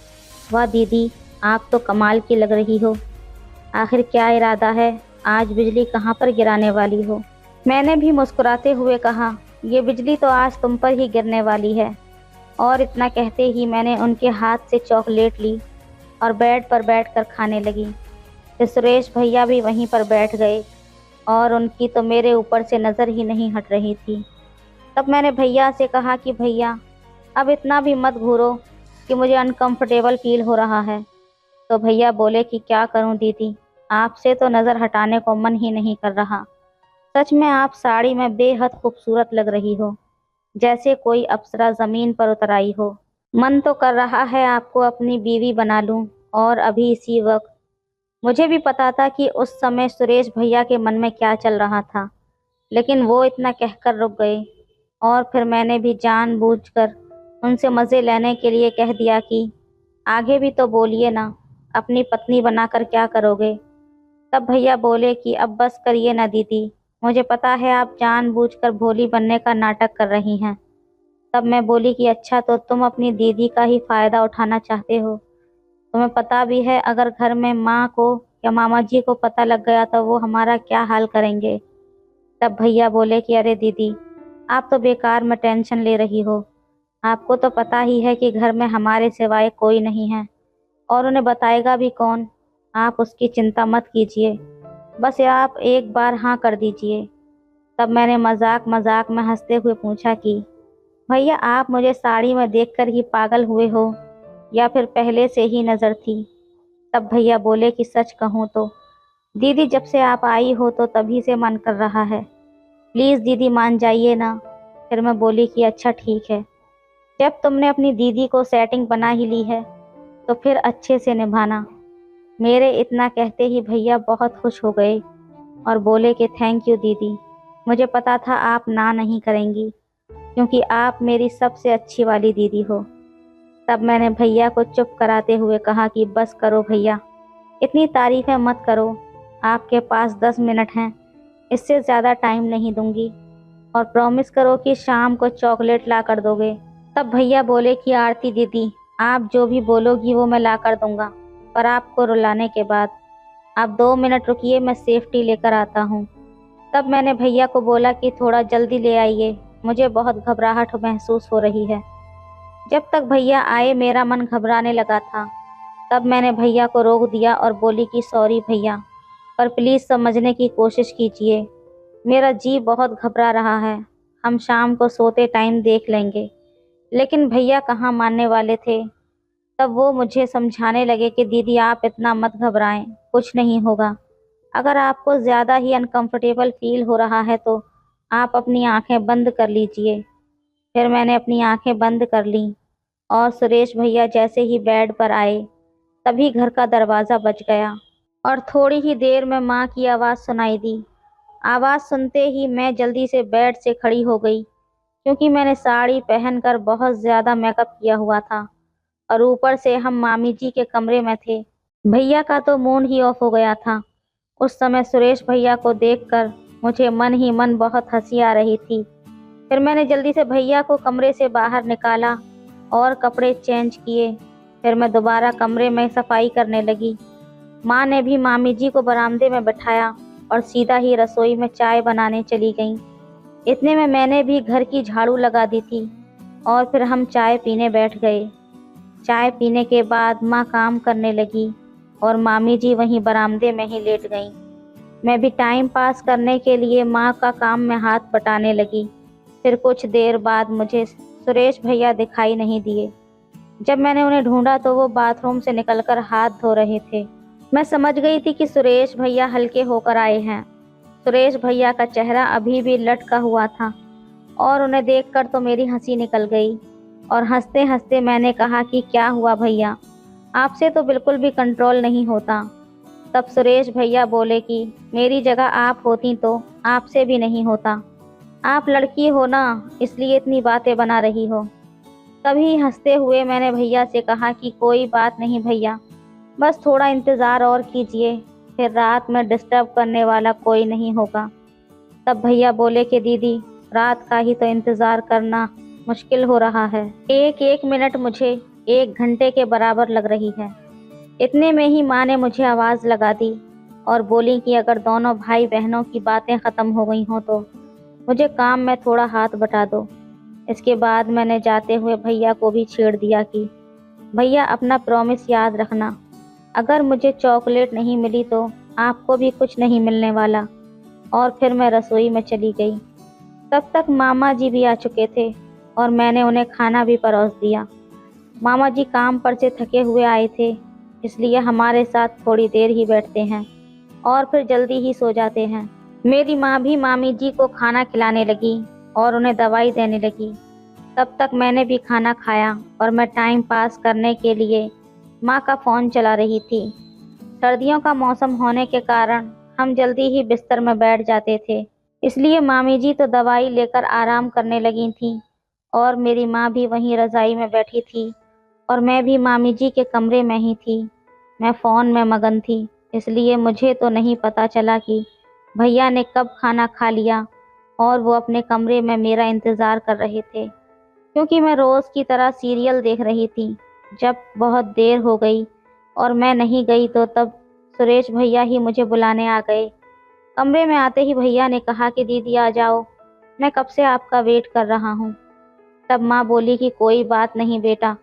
वाह दीदी, आप तो कमाल की लग रही हो। आखिर क्या इरादा है, आज बिजली कहाँ पर गिराने वाली हो। मैंने भी मुस्कुराते हुए कहा, ये बिजली तो आज तुम पर ही गिरने वाली है। और इतना कहते ही मैंने उनके हाथ से चॉकलेट ली और बेड पर बैठकर खाने लगी। फिर सुरेश भैया भी वहीं पर बैठ गए और उनकी तो मेरे ऊपर से नज़र ही नहीं हट रही थी। तब मैंने भैया से कहा कि भैया अब इतना भी मत घूरो कि मुझे अनकंफर्टेबल फील हो रहा है। तो भैया बोले कि क्या करूं दीदी, आपसे तो नज़र हटाने को मन ही नहीं कर रहा। सच में आप साड़ी में बेहद खूबसूरत लग रही हो, जैसे कोई अप्सरा ज़मीन पर उतर आई हो। मन तो कर रहा है आपको अपनी बीवी बना लूं, और अभी इसी वक्त। मुझे भी पता था कि उस समय सुरेश भैया के मन में क्या चल रहा था, लेकिन वो इतना कहकर रुक गए। और फिर मैंने भी जानबूझकर उनसे मज़े लेने के लिए कह दिया कि आगे भी तो बोलिए ना, अपनी पत्नी बनाकर क्या करोगे। तब भैया बोले कि अब बस करिए ना दीदी, मुझे पता है आप जानबूझकर भोली बनने का नाटक कर रही हैं। तब मैं बोली कि अच्छा, तो तुम अपनी दीदी का ही फ़ायदा उठाना चाहते हो। तुम्हें पता भी है अगर घर में माँ को या मामा जी को पता लग गया तो वो हमारा क्या हाल करेंगे। तब भैया बोले कि अरे दीदी, आप तो बेकार में टेंशन ले रही हो। आपको तो पता ही है कि घर में हमारे सिवाय कोई नहीं है, और उन्हें बताएगा भी कौन। आप उसकी चिंता मत कीजिए, बस आप एक बार हाँ कर दीजिए। तब मैंने मजाक मजाक में हंसते हुए पूछा कि भैया आप मुझे साड़ी में देखकर ही पागल हुए हो या फिर पहले से ही नज़र थी। तब भैया बोले कि सच कहूँ तो दीदी, जब से आप आई हो तो तभी से मन कर रहा है, प्लीज़ दीदी मान जाइए ना। फिर मैं बोली कि अच्छा ठीक है, जब तुमने अपनी दीदी को सेटिंग बना ही ली है तो फिर अच्छे से निभाना। मेरे इतना कहते ही भैया बहुत खुश हो गए और बोले कि थैंक यू दीदी, मुझे पता था आप ना नहीं करेंगी, क्योंकि आप मेरी सबसे अच्छी वाली दीदी हो। तब मैंने भैया को चुप कराते हुए कहा कि बस करो भैया, इतनी तारीफ़ें मत करो, आपके पास 10 मिनट हैं, इससे ज़्यादा टाइम नहीं दूंगी, और प्रॉमिस करो कि शाम को चॉकलेट ला कर दोगे। तब भैया बोले कि आरती दीदी, आप जो भी बोलोगी वो मैं ला कर दूंगा, पर आपको रुलाने के बाद। आप 2 मिनट रुकिए, मैं सेफ्टी लेकर आता हूँ। तब मैंने भैया को बोला कि थोड़ा जल्दी ले आइए, मुझे बहुत घबराहट महसूस हो रही है। जब तक भैया आए मेरा मन घबराने लगा था। तब मैंने भैया को रोक दिया और बोली कि सॉरी भैया, पर प्लीज़ समझने की कोशिश कीजिए, मेरा जी बहुत घबरा रहा है, हम शाम को सोते टाइम देख लेंगे। लेकिन भैया कहाँ मानने वाले थे। तब वो मुझे समझाने लगे कि दीदी आप इतना मत घबराएं, कुछ नहीं होगा। अगर आपको ज़्यादा ही अनकंफर्टेबल फील हो रहा है तो आप अपनी आंखें बंद कर लीजिए। फिर मैंने अपनी आंखें बंद कर लीं, और सुरेश भैया जैसे ही बेड पर आए तभी घर का दरवाज़ा बज गया, और थोड़ी ही देर में माँ की आवाज़ सुनाई दी। आवाज़ सुनते ही मैं जल्दी से बेड से खड़ी हो गई, क्योंकि मैंने साड़ी पहनकर बहुत ज़्यादा मेकअप किया हुआ था, और ऊपर से हम मामी जी के कमरे में थे। भैया का तो मूड ही ऑफ हो गया था। उस समय सुरेश भैया को देखकर मुझे मन ही मन बहुत हंसी आ रही थी। फिर मैंने जल्दी से भैया को कमरे से बाहर निकाला और कपड़े चेंज किए। फिर मैं दोबारा कमरे में सफाई करने लगी। माँ ने भी मामी जी को बरामदे में बैठाया और सीधा ही रसोई में चाय बनाने चली गईं। इतने में मैंने भी घर की झाड़ू लगा दी थी, और फिर हम चाय पीने बैठ गए। चाय पीने के बाद माँ काम करने लगी और मामी जी वहीं बरामदे में ही लेट गईं। मैं भी टाइम पास करने के लिए माँ का काम में हाथ बटाने लगी। फिर कुछ देर बाद मुझे सुरेश भैया दिखाई नहीं दिए। जब मैंने उन्हें ढूंढा तो वो बाथरूम से निकलकर हाथ धो रहे थे। मैं समझ गई थी कि सुरेश भैया हल्के होकर आए हैं। सुरेश भैया का चेहरा अभी भी लटका हुआ था, और उन्हें देखकर तो मेरी हंसी निकल गई, और हंसते हंसते मैंने कहा कि क्या हुआ भैया, आपसे तो बिल्कुल भी कंट्रोल नहीं होता। तब सुरेश भैया बोले कि मेरी जगह आप होती तो आपसे भी नहीं होता, आप लड़की हो ना, इसलिए इतनी बातें बना रही हो। तभी हंसते हुए मैंने भैया से कहा कि कोई बात नहीं भैया, बस थोड़ा इंतज़ार और कीजिए, फिर रात में डिस्टर्ब करने वाला कोई नहीं होगा। तब भैया बोले कि दीदी, रात का ही तो इंतज़ार करना मुश्किल हो रहा है, एक एक मिनट मुझे 1 घंटे के बराबर लग रही है। इतने में ही माँ ने मुझे आवाज़ लगा दी और बोली कि अगर दोनों भाई बहनों की बातें ख़त्म हो गई हों तो मुझे काम में थोड़ा हाथ बटा दो। इसके बाद मैंने जाते हुए भैया को भी छेड़ दिया कि भैया अपना प्रॉमिस याद रखना, अगर मुझे चॉकलेट नहीं मिली तो आपको भी कुछ नहीं मिलने वाला। और फिर मैं रसोई में चली गई। तब तक मामा जी भी आ चुके थे और मैंने उन्हें खाना भी परोस दिया। मामा जी काम पर से थके हुए आए थे, इसलिए हमारे साथ थोड़ी देर ही बैठते हैं और फिर जल्दी ही सो जाते हैं। मेरी माँ भी मामी जी को खाना खिलाने लगी और उन्हें दवाई देने लगी। तब तक मैंने भी खाना खाया और मैं टाइम पास करने के लिए माँ का फ़ोन चला रही थी। सर्दियों का मौसम होने के कारण हम जल्दी ही बिस्तर में बैठ जाते थे, इसलिए मामी जी तो दवाई लेकर आराम करने लगी थीं और मेरी माँ भी वहीं रज़ाई में बैठी थी और मैं भी मामी जी के कमरे में ही थी। मैं फ़ोन में मगन थी, इसलिए मुझे तो नहीं पता चला कि भैया ने कब खाना खा लिया और वो अपने कमरे में मेरा इंतज़ार कर रहे थे, क्योंकि मैं रोज़ की तरह सीरियल देख रही थी। जब बहुत देर हो गई और मैं नहीं गई तो तब सुरेश भैया ही मुझे बुलाने आ गए। कमरे में आते ही भैया ने कहा कि दीदी आ जाओ, मैं कब से आपका वेट कर रहा हूँ। तब माँ बोली कि कोई बात नहीं बेटा,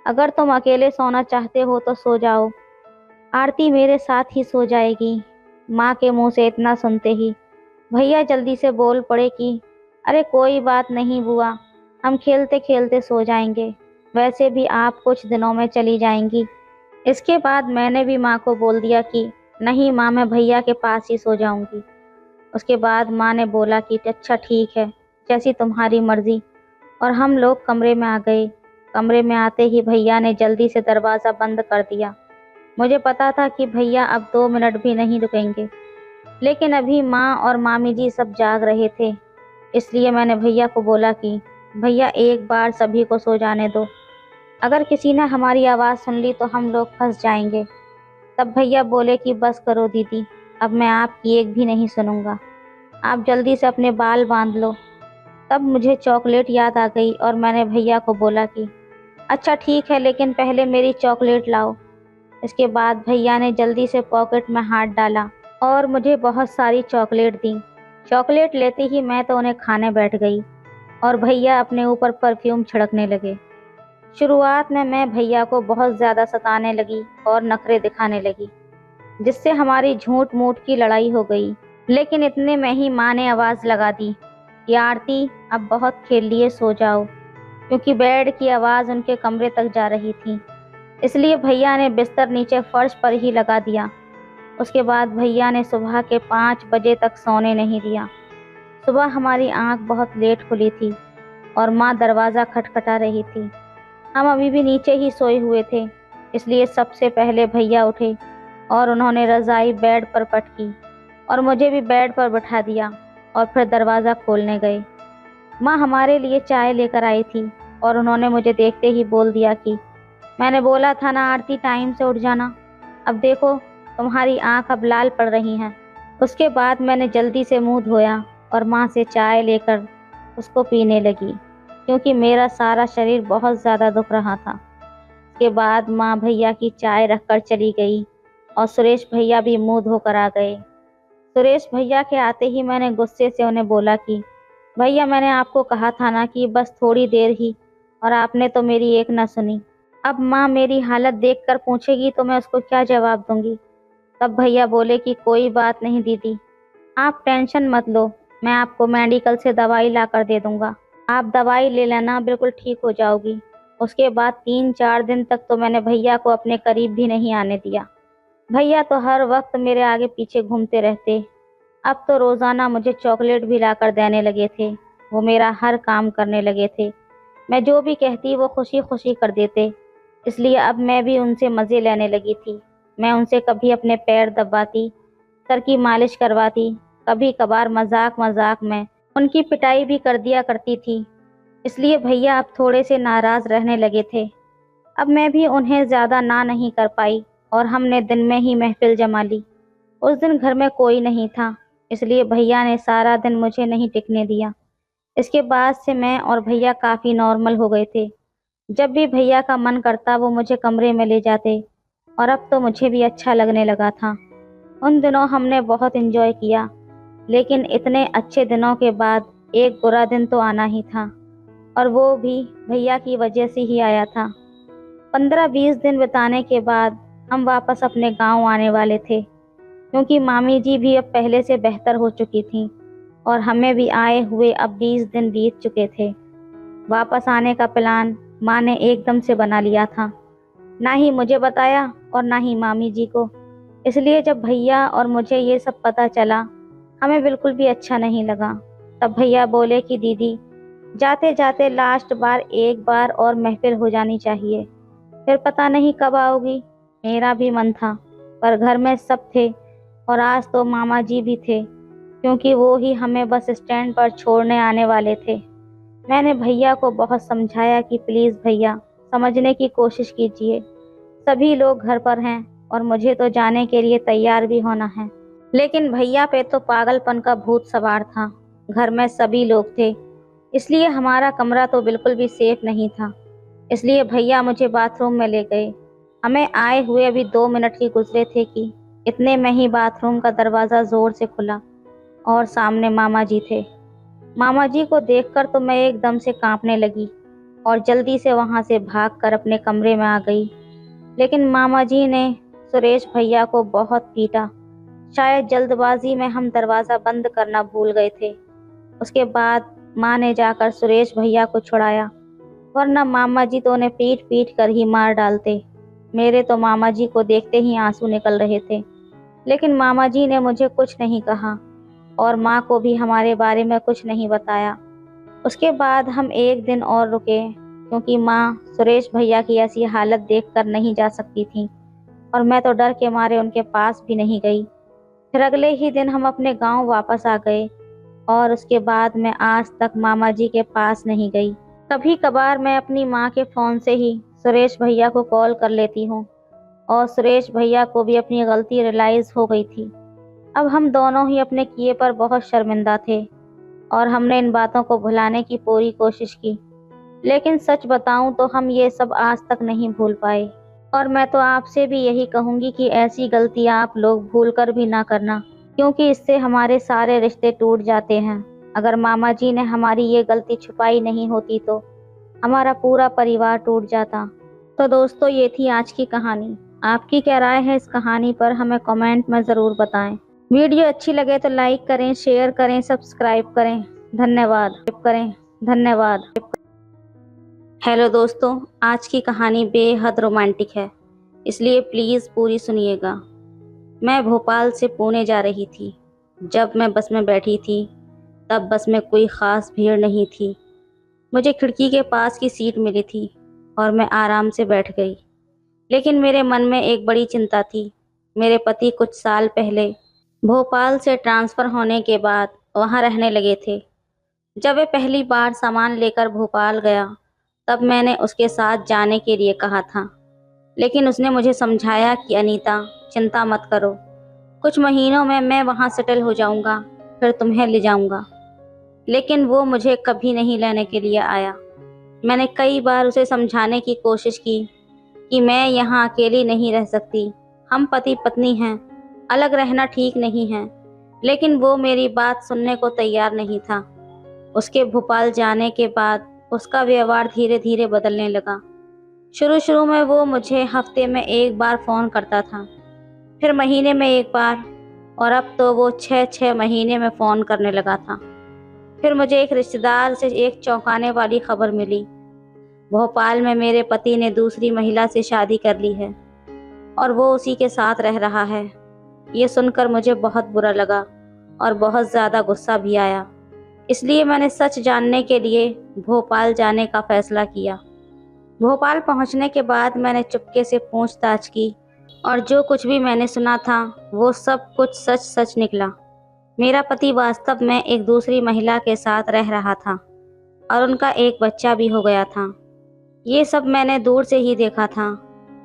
अगर तुम अकेले सोना चाहते हो तो सो जाओ, आरती मेरे साथ ही सो जाएगी। माँ के मुंह से इतना सुनते ही भैया जल्दी से बोल पड़े कि अरे कोई बात नहीं बुआ, हम खेलते खेलते सो जाएंगे, वैसे भी आप कुछ दिनों में चली जाएंगी। इसके बाद मैंने भी माँ को बोल दिया कि नहीं माँ, मैं भैया के पास ही सो जाऊंगी। उसके बाद माँ ने बोला कि अच्छा ठीक है, जैसी तुम्हारी मर्जी, और हम लोग कमरे में आ गए। कमरे में आते ही भैया ने जल्दी से दरवाज़ा बंद कर दिया। मुझे पता था कि भैया अब 2 मिनट भी नहीं रुकेंगे, लेकिन अभी माँ और मामी जी सब जाग रहे थे, इसलिए मैंने भैया को बोला कि भैया एक बार सभी को सो जाने दो, अगर किसी ने हमारी आवाज़ सुन ली तो हम लोग फंस जाएंगे। तब भैया बोले कि बस करो दीदी, अब मैं आपकी एक भी नहीं सुनूंगा, आप जल्दी से अपने बाल बांध लो। तब मुझे चॉकलेट याद आ गई और मैंने भैया को बोला कि अच्छा ठीक है, लेकिन पहले मेरी चॉकलेट लाओ। इसके बाद भैया ने जल्दी से पॉकेट में हाथ डाला और मुझे बहुत सारी चॉकलेट दी। चॉकलेट लेते ही मैं तो उन्हें खाने बैठ गई और भैया अपने ऊपर परफ्यूम छिड़कने लगे। शुरुआत में मैं भैया को बहुत ज़्यादा सताने लगी और नखरे दिखाने लगी, जिससे हमारी झूठ मूठ की लड़ाई हो गई। लेकिन इतने में ही माँ ने आवाज़ लगा दी कि आरती अब बहुत खेल लिए, सो जाओ, क्योंकि बेड की आवाज़ उनके कमरे तक जा रही थी। इसलिए भैया ने बिस्तर नीचे फर्श पर ही लगा दिया। उसके बाद भैया ने सुबह के 5 बजे तक सोने नहीं दिया। सुबह हमारी आंख बहुत लेट खुली थी और माँ दरवाज़ा खटखटा रही थी। हम अभी भी नीचे ही सोए हुए थे, इसलिए सबसे पहले भैया उठे और उन्होंने रज़ाई बेड पर पटकी और मुझे भी बेड पर बिठा दिया और फिर दरवाज़ा खोलने गए। माँ हमारे लिए चाय लेकर आई थी और उन्होंने मुझे देखते ही बोल दिया कि मैंने बोला था ना आरती, टाइम से उठ जाना, अब देखो तुम्हारी आंख अब लाल पड़ रही हैं। उसके बाद मैंने जल्दी से मुंह धोया और माँ से चाय लेकर उसको पीने लगी, क्योंकि मेरा सारा शरीर बहुत ज़्यादा दुख रहा था। उसके बाद माँ भैया की चाय रखकर चली गई और सुरेश भैया भी मुंह धोकर आ गए। सुरेश भैया के आते ही मैंने गुस्से से उन्हें बोला कि भैया, मैंने आपको कहा था ना कि बस थोड़ी देर ही, और आपने तो मेरी एक न सुनी। अब माँ मेरी हालत देखकर पूछेगी तो मैं उसको क्या जवाब दूंगी। तब भैया बोले कि कोई बात नहीं दीदी, आप टेंशन मत लो, मैं आपको मेडिकल से दवाई ला कर दे दूंगा, आप दवाई ले लेना, बिल्कुल ठीक हो जाओगी। उसके बाद 3-4 दिन तक तो मैंने भैया को अपने करीब भी नहीं आने दिया। भैया तो हर वक्त मेरे आगे पीछे घूमते रहते। अब तो रोज़ाना मुझे चॉकलेट भी ला कर देने लगे थे। वो मेरा हर काम करने लगे थे। मैं जो भी कहती वो खुशी खुशी कर देते, इसलिए अब मैं भी उनसे मज़े लेने लगी थी। मैं उनसे कभी अपने पैर दबाती, सर की मालिश करवाती, कभी कभार मजाक मजाक में उनकी पिटाई भी कर दिया करती थी। इसलिए भैया अब थोड़े से नाराज़ रहने लगे थे। अब मैं भी उन्हें ज़्यादा ना नहीं कर पाई और हमने दिन में ही महफिल जमा ली। उस दिन घर में कोई नहीं था, इसलिए भैया ने सारा दिन मुझे नहीं टिकने दिया। इसके बाद से मैं और भैया काफ़ी नॉर्मल हो गए थे। जब भी भैया का मन करता वो मुझे कमरे में ले जाते और अब तो मुझे भी अच्छा लगने लगा था। उन दिनों हमने बहुत एंजॉय किया, लेकिन इतने अच्छे दिनों के बाद एक बुरा दिन तो आना ही था, और वो भी भैया की वजह से ही आया था। 15-20 दिन बिताने के बाद हम वापस अपने गांव आने वाले थे, क्योंकि मामी जी भी अब पहले से बेहतर हो चुकी थीं और हमें भी आए हुए अब 20 दिन बीत चुके थे। वापस आने का प्लान माँ ने एकदम से बना लिया था, ना ही मुझे बताया और ना ही मामी जी को। इसलिए जब भैया और मुझे ये सब पता चला, हमें बिल्कुल भी अच्छा नहीं लगा। तब भैया बोले कि दीदी, जाते जाते लास्ट बार एक बार और महफिल हो जानी चाहिए, फिर पता नहीं कब आओगी। मेरा भी मन था, पर घर में सब थे और आज तो मामा जी भी थे, क्योंकि वो ही हमें बस स्टैंड पर छोड़ने आने वाले थे। मैंने भैया को बहुत समझाया कि प्लीज़ भैया, समझने की कोशिश कीजिए, सभी लोग घर पर हैं और मुझे तो जाने के लिए तैयार भी होना है। लेकिन भैया पे तो पागलपन का भूत सवार था। घर में सभी लोग थे, इसलिए हमारा कमरा तो बिल्कुल भी सेफ नहीं था। इसलिए भैया मुझे बाथरूम में ले गए। हमें आए हुए अभी 2 मिनट ही गुजरे थे कि इतने में ही बाथरूम का दरवाज़ा ज़ोर से खुला और सामने मामा जी थे। मामा जी को देखकर तो मैं एकदम से कांपने लगी और जल्दी से वहां से भागकर अपने कमरे में आ गई। लेकिन मामा जी ने सुरेश भैया को बहुत पीटा। शायद जल्दबाजी में हम दरवाज़ा बंद करना भूल गए थे। उसके बाद माँ ने जाकर सुरेश भैया को छुड़ाया, वरना मामा जी तो उन्हें पीट पीट कर ही मार डालते। मेरे तो मामा जी को देखते ही आंसू निकल रहे थे, लेकिन मामा जी ने मुझे कुछ नहीं कहा और माँ को भी हमारे बारे में कुछ नहीं बताया। उसके बाद हम एक दिन और रुके, क्योंकि माँ सुरेश भैया की ऐसी हालत देखकर नहीं जा सकती थी और मैं तो डर के मारे उनके पास भी नहीं गई। फिर अगले ही दिन हम अपने गांव वापस आ गए और उसके बाद मैं आज तक मामा जी के पास नहीं गई। कभी कभार मैं अपनी माँ के फ़ोन से ही सुरेश भैया को कॉल कर लेती हूँ और सुरेश भैया को भी अपनी गलती रियलाइज़ हो गई थी। अब हम दोनों ही अपने किए पर बहुत शर्मिंदा थे और हमने इन बातों को भुलाने की पूरी कोशिश की, लेकिन सच बताऊं तो हम ये सब आज तक नहीं भूल पाए। और मैं तो आपसे भी यही कहूँगी कि ऐसी गलतियाँ आप लोग भूल कर भी ना करना, क्योंकि इससे हमारे सारे रिश्ते टूट जाते हैं। अगर मामा जी ने हमारी ये गलती छुपाई नहीं होती तो हमारा पूरा परिवार टूट जाता। तो दोस्तों, ये थी आज की कहानी। आपकी क्या राय है इस कहानी पर, हमें कमेंट में ज़रूर बताएं। वीडियो अच्छी लगे तो लाइक करें, शेयर करें, सब्सक्राइब करें। धन्यवाद। हेलो दोस्तों, आज की कहानी बेहद रोमांटिक है, इसलिए प्लीज़ पूरी सुनिएगा। मैं भोपाल से पुणे जा रही थी। जब मैं बस में बैठी थी तब बस में कोई ख़ास भीड़ नहीं थी। मुझे खिड़की के पास की सीट मिली थी और मैं आराम से बैठ गई। लेकिन मेरे मन में एक बड़ी चिंता थी। मेरे पति कुछ साल पहले भोपाल से ट्रांसफ़र होने के बाद वहाँ रहने लगे थे। जब वे पहली बार सामान लेकर भोपाल गया तब मैंने उसके साथ जाने के लिए कहा था, लेकिन उसने मुझे समझाया कि अनीता, चिंता मत करो, कुछ महीनों में मैं वहाँ सेटल हो जाऊँगा, फिर तुम्हें ले जाऊँगा। लेकिन वो मुझे कभी नहीं लेने के लिए आया। मैंने कई बार उसे समझाने की कोशिश की कि मैं यहाँ अकेली नहीं रह सकती, हम पति पत्नी हैं, अलग रहना ठीक नहीं है। लेकिन वो मेरी बात सुनने को तैयार नहीं था। उसके भोपाल जाने के बाद उसका व्यवहार धीरे धीरे बदलने लगा। शुरू शुरू में वो मुझे हफ्ते में एक बार फ़ोन करता था, फिर महीने में एक बार, और अब तो वो 6-6 महीने में फ़ोन करने लगा था। फिर मुझे एक रिश्तेदार से एक चौंकाने वाली खबर मिली। भोपाल में मेरे पति ने दूसरी महिला से शादी कर ली है और वो उसी के साथ रह रहा है। ये सुनकर मुझे बहुत बुरा लगा और बहुत ज़्यादा गुस्सा भी आया। इसलिए मैंने सच जानने के लिए भोपाल जाने का फ़ैसला किया। भोपाल पहुंचने के बाद मैंने चुपके से पूछताछ की और जो कुछ भी मैंने सुना था वो सब कुछ सच सच निकला। मेरा पति वास्तव में एक दूसरी महिला के साथ रह रहा था और उनका एक बच्चा भी हो गया था। ये सब मैंने दूर से ही देखा था।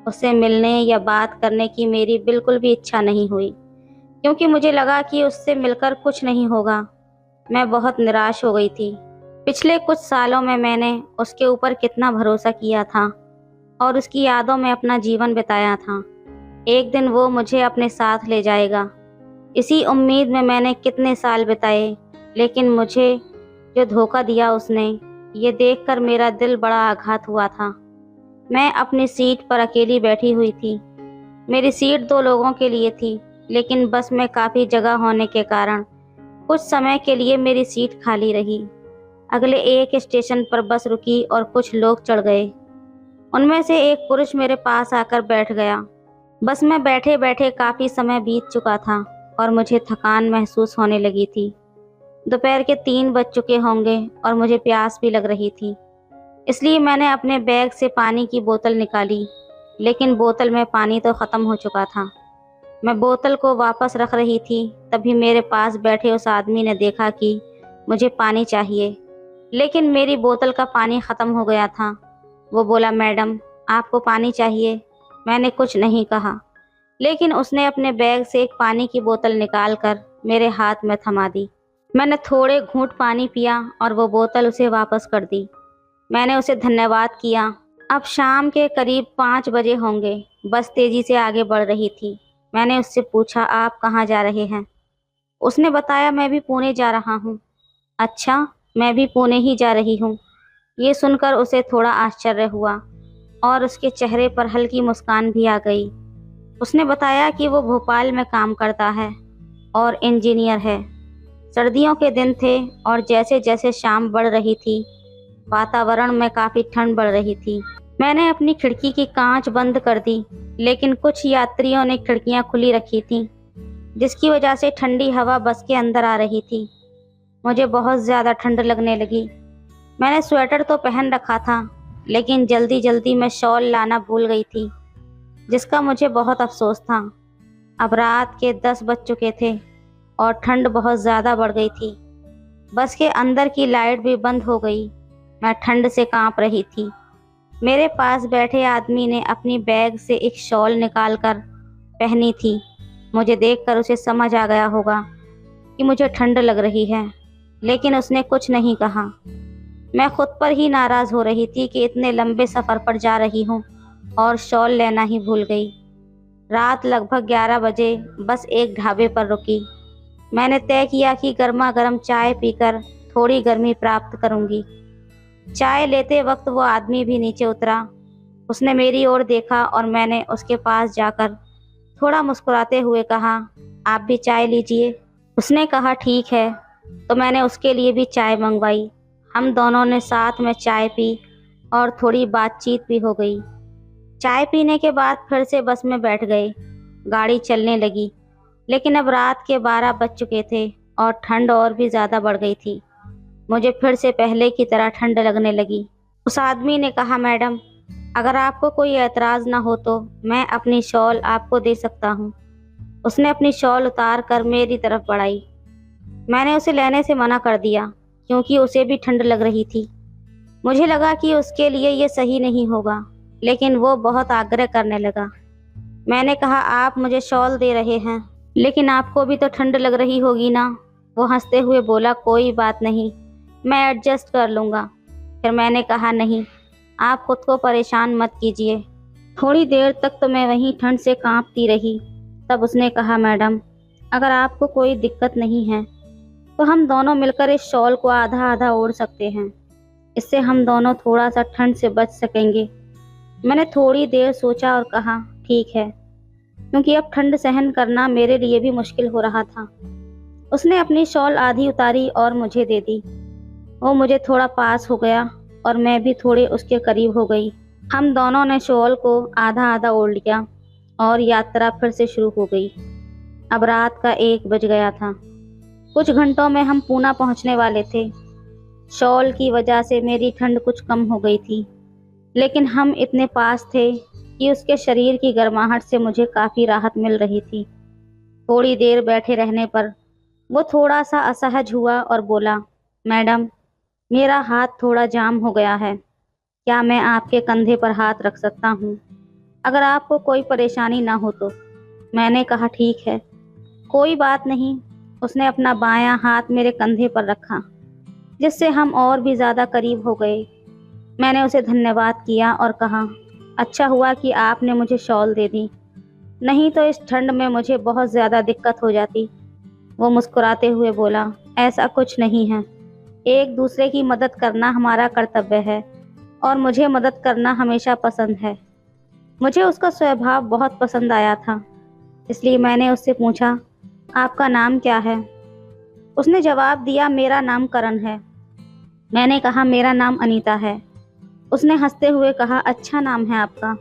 उससे मिलने या बात करने की मेरी बिल्कुल भी इच्छा नहीं हुई, क्योंकि मुझे लगा कि उससे मिलकर कुछ नहीं होगा। मैं बहुत निराश हो गई थी। पिछले कुछ सालों में मैंने उसके ऊपर कितना भरोसा किया था और उसकी यादों में अपना जीवन बिताया था। एक दिन वो मुझे अपने साथ ले जाएगा, इसी उम्मीद में मैंने कितने साल बिताए। लेकिन मुझे जो धोखा दिया उसने, ये देखकर मेरा दिल बड़ा आघात हुआ था। मैं अपनी सीट पर अकेली बैठी हुई थी। मेरी सीट 2 लोगों के लिए थी, लेकिन बस में काफ़ी जगह होने के कारण कुछ समय के लिए मेरी सीट खाली रही। अगले एक स्टेशन पर बस रुकी और कुछ लोग चढ़ गए। उनमें से एक पुरुष मेरे पास आकर बैठ गया। बस में बैठे बैठे काफ़ी समय बीत चुका था और मुझे थकान महसूस होने लगी थी। दोपहर के 3 बज चुके होंगे और मुझे प्यास भी लग रही थी। इसलिए मैंने अपने बैग से पानी की बोतल निकाली, लेकिन बोतल में पानी तो ख़त्म हो चुका था। मैं बोतल को वापस रख रही थी, तभी मेरे पास बैठे उस आदमी ने देखा कि मुझे पानी चाहिए, लेकिन मेरी बोतल का पानी ख़त्म हो गया था। वो बोला, मैडम आपको पानी चाहिए? मैंने कुछ नहीं कहा, लेकिन उसने अपने बैग से एक पानी की बोतल निकालकर मेरे हाथ में थमा दी। मैंने थोड़े घूंट पानी पिया और वो बोतल उसे वापस कर दी। मैंने उसे धन्यवाद किया। अब शाम के करीब 5 बजे होंगे। बस तेज़ी से आगे बढ़ रही थी। मैंने उससे पूछा, आप कहाँ जा रहे हैं? उसने बताया, मैं भी पुणे जा रहा हूँ। अच्छा, मैं भी पुणे ही जा रही हूँ। ये सुनकर उसे थोड़ा आश्चर्य हुआ और उसके चेहरे पर हल्की मुस्कान भी आ गई। उसने बताया कि वो भोपाल में काम करता है और इंजीनियर है। सर्दियों के दिन थे और जैसे जैसे शाम बढ़ रही थी, वातावरण में काफ़ी ठंड बढ़ रही थी। मैंने अपनी खिड़की की कांच बंद कर दी, लेकिन कुछ यात्रियों ने खिड़कियां खुली रखी थीं, जिसकी वजह से ठंडी हवा बस के अंदर आ रही थी। मुझे बहुत ज़्यादा ठंड लगने लगी। मैंने स्वेटर तो पहन रखा था, लेकिन जल्दी जल्दी मैं शॉल लाना भूल गई थी, जिसका मुझे बहुत अफसोस था। अब रात के 10 बज चुके थे और ठंड बहुत ज़्यादा बढ़ गई थी। बस के अंदर की लाइट भी बंद हो गई। मैं ठंड से कांप रही थी। मेरे पास बैठे आदमी ने अपनी बैग से एक शॉल निकालकर पहनी थी। मुझे देखकर उसे समझ आ गया होगा कि मुझे ठंड लग रही है, लेकिन उसने कुछ नहीं कहा। मैं खुद पर ही नाराज़ हो रही थी कि इतने लंबे सफ़र पर जा रही हूँ और शॉल लेना ही भूल गई। रात लगभग 11 बजे बस एक ढाबे पर रुकी। मैंने तय किया कि गर्मा गर्म चाय पीकर थोड़ी गर्मी प्राप्त करूँगी। चाय लेते वक्त वो आदमी भी नीचे उतरा। उसने मेरी ओर देखा और मैंने उसके पास जाकर थोड़ा मुस्कुराते हुए कहा, आप भी चाय लीजिए। उसने कहा, ठीक है। तो मैंने उसके लिए भी चाय मंगवाई। हम दोनों ने साथ में चाय पी और थोड़ी बातचीत भी हो गई। चाय पीने के बाद फिर से बस में बैठ गए। गाड़ी चलने लगी, लेकिन अब रात के 12 बज चुके थे और ठंड और भी ज़्यादा बढ़ गई थी। मुझे फिर से पहले की तरह ठंड लगने लगी। उस आदमी ने कहा, मैडम अगर आपको कोई एतराज़ ना हो तो मैं अपनी शॉल आपको दे सकता हूँ। उसने अपनी शॉल उतार कर मेरी तरफ बढ़ाई। मैंने उसे लेने से मना कर दिया, क्योंकि उसे भी ठंड लग रही थी। मुझे लगा कि उसके लिए ये सही नहीं होगा, लेकिन वो बहुत आग्रह करने लगा। मैंने कहा, आप मुझे शॉल दे रहे हैं, लेकिन आपको भी तो ठंड लग रही होगी ना। वो हंसते हुए बोला, कोई बात नहीं, मैं एडजस्ट कर लूँगा। फिर मैंने कहा, नहीं, आप खुद को परेशान मत कीजिए। थोड़ी देर तक तो मैं वहीं ठंड से कांपती रही। तब उसने कहा, मैडम अगर आपको कोई दिक्कत नहीं है तो हम दोनों मिलकर इस शॉल को आधा आधा ओढ़ सकते हैं। इससे हम दोनों थोड़ा सा ठंड से बच सकेंगे। मैंने थोड़ी देर सोचा और कहा, ठीक है, क्योंकि अब ठंड सहन करना मेरे लिए भी मुश्किल हो रहा था। उसने अपनी शॉल आधी उतारी और मुझे दे दी। वो मुझे थोड़ा पास हो गया और मैं भी थोड़े उसके करीब हो गई। हम दोनों ने शॉल को आधा आधा ओढ़ लिया और यात्रा फिर से शुरू हो गई। अब रात का 1 बज गया था। कुछ घंटों में हम पूना पहुंचने वाले थे। शॉल की वजह से मेरी ठंड कुछ कम हो गई थी, लेकिन हम इतने पास थे कि उसके शरीर की गर्माहट से मुझे काफ़ी राहत मिल रही थी। थोड़ी देर बैठे रहने पर वो थोड़ा सा असहज हुआ और बोला, मैडम मेरा हाथ थोड़ा जाम हो गया है, क्या मैं आपके कंधे पर हाथ रख सकता हूँ, अगर आपको कोई परेशानी ना हो तो। मैंने कहा, ठीक है, कोई बात नहीं। उसने अपना बायां हाथ मेरे कंधे पर रखा, जिससे हम और भी ज़्यादा करीब हो गए। मैंने उसे धन्यवाद किया और कहा, अच्छा हुआ कि आपने मुझे शॉल दे दी, नहीं तो इस ठंड में मुझे बहुत ज़्यादा दिक्कत हो जाती। वो मुस्कुराते हुए बोला, ऐसा कुछ नहीं है, एक दूसरे की मदद करना हमारा कर्तव्य है और मुझे मदद करना हमेशा पसंद है। मुझे उसका स्वभाव बहुत पसंद आया था, इसलिए मैंने उससे पूछा, आपका नाम क्या है? उसने जवाब दिया, मेरा नाम करण है। मैंने कहा, मेरा नाम अनीता है। उसने हंसते हुए कहा, अच्छा नाम है आपका।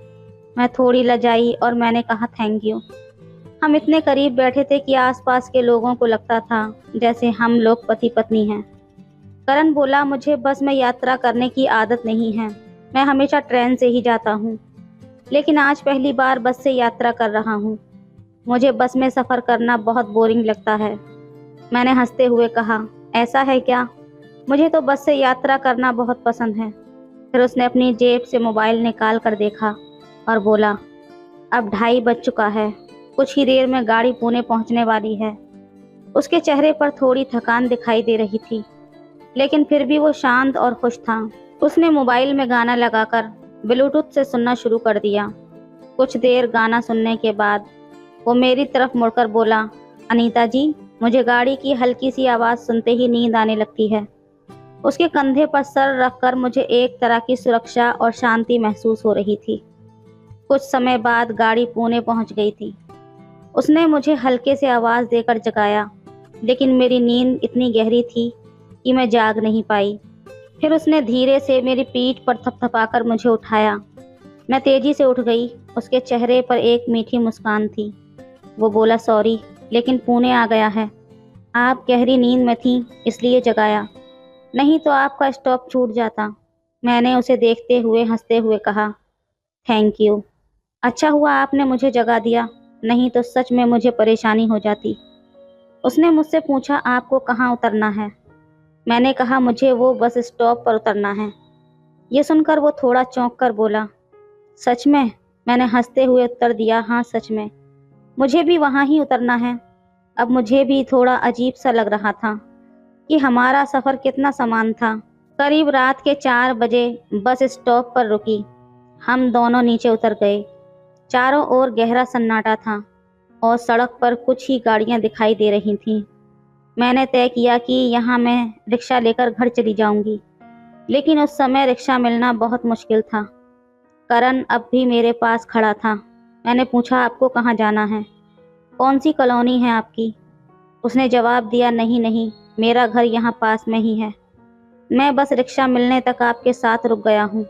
मैं थोड़ी लजाई और मैंने कहा, थैंक यू। हम इतने करीब बैठे थे कि आसपास के लोगों को लगता था जैसे हम लोग पति पत्नी हैं। करण बोला, मुझे बस में यात्रा करने की आदत नहीं है। मैं हमेशा ट्रेन से ही जाता हूँ, लेकिन आज पहली बार बस से यात्रा कर रहा हूँ। मुझे बस में सफ़र करना बहुत बोरिंग लगता है। मैंने हंसते हुए कहा, ऐसा है क्या? मुझे तो बस से यात्रा करना बहुत पसंद है। फिर उसने अपनी जेब से मोबाइल निकाल कर देखा और बोला, अब 2:30 बज चुका है। कुछ ही देर में गाड़ी पुणे पहुंचने वाली है। उसके चेहरे पर थोड़ी थकान दिखाई दे रही थी, लेकिन फिर भी वो शांत और खुश था। उसने मोबाइल में गाना लगाकर ब्लूटूथ से सुनना शुरू कर दिया। कुछ देर गाना सुनने के बाद वो मेरी तरफ मुड़कर बोला, अनीता जी, मुझे गाड़ी की हल्की सी आवाज़ सुनते ही नींद आने लगती है। उसके कंधे पर सर रखकर मुझे एक तरह की सुरक्षा और शांति महसूस हो रही थी। कुछ समय बाद गाड़ी पुणे पहुंच गई थी। उसने मुझे हल्के से आवाज़ देकर जगाया, लेकिन मेरी नींद इतनी गहरी थी कि मैं जाग नहीं पाई। फिर उसने धीरे से मेरी पीठ पर थपथपाकर मुझे उठाया। मैं तेजी से उठ गई। उसके चेहरे पर एक मीठी मुस्कान थी। वो बोला, सॉरी, लेकिन पुणे आ गया है। आप गहरी नींद में थीं, इसलिए जगाया, नहीं तो आपका स्टॉप छूट जाता। मैंने उसे देखते हुए हंसते हुए कहा, थैंक यू। अच्छा हुआ आपने मुझे जगा दिया, नहीं तो सच में मुझे परेशानी हो जाती। उसने मुझसे पूछा, आपको कहाँ उतरना है? मैंने कहा, मुझे वो बस स्टॉप पर उतरना है। ये सुनकर वो थोड़ा चौंक कर बोला, सच में? मैंने हंसते हुए उत्तर दिया, हाँ सच में, मुझे भी वहाँ ही उतरना है। अब मुझे भी थोड़ा अजीब सा लग रहा था कि हमारा सफ़र कितना समान था। करीब रात के 4 बजे बस स्टॉप पर रुकी। हम दोनों नीचे उतर गए। चारों ओर गहरा सन्नाटा था और सड़क पर कुछ ही गाड़ियां दिखाई दे रही थीं। मैंने तय किया कि यहाँ मैं रिक्शा लेकर घर चली जाऊंगी, लेकिन उस समय रिक्शा मिलना बहुत मुश्किल था। करण अब भी मेरे पास खड़ा था। मैंने पूछा, आपको कहाँ जाना है? कौन सी कॉलोनी है आपकी? उसने जवाब दिया, नहीं नहीं, मेरा घर यहाँ पास में ही है। मैं बस रिक्शा मिलने तक आपके साथ रुक गया हूँ।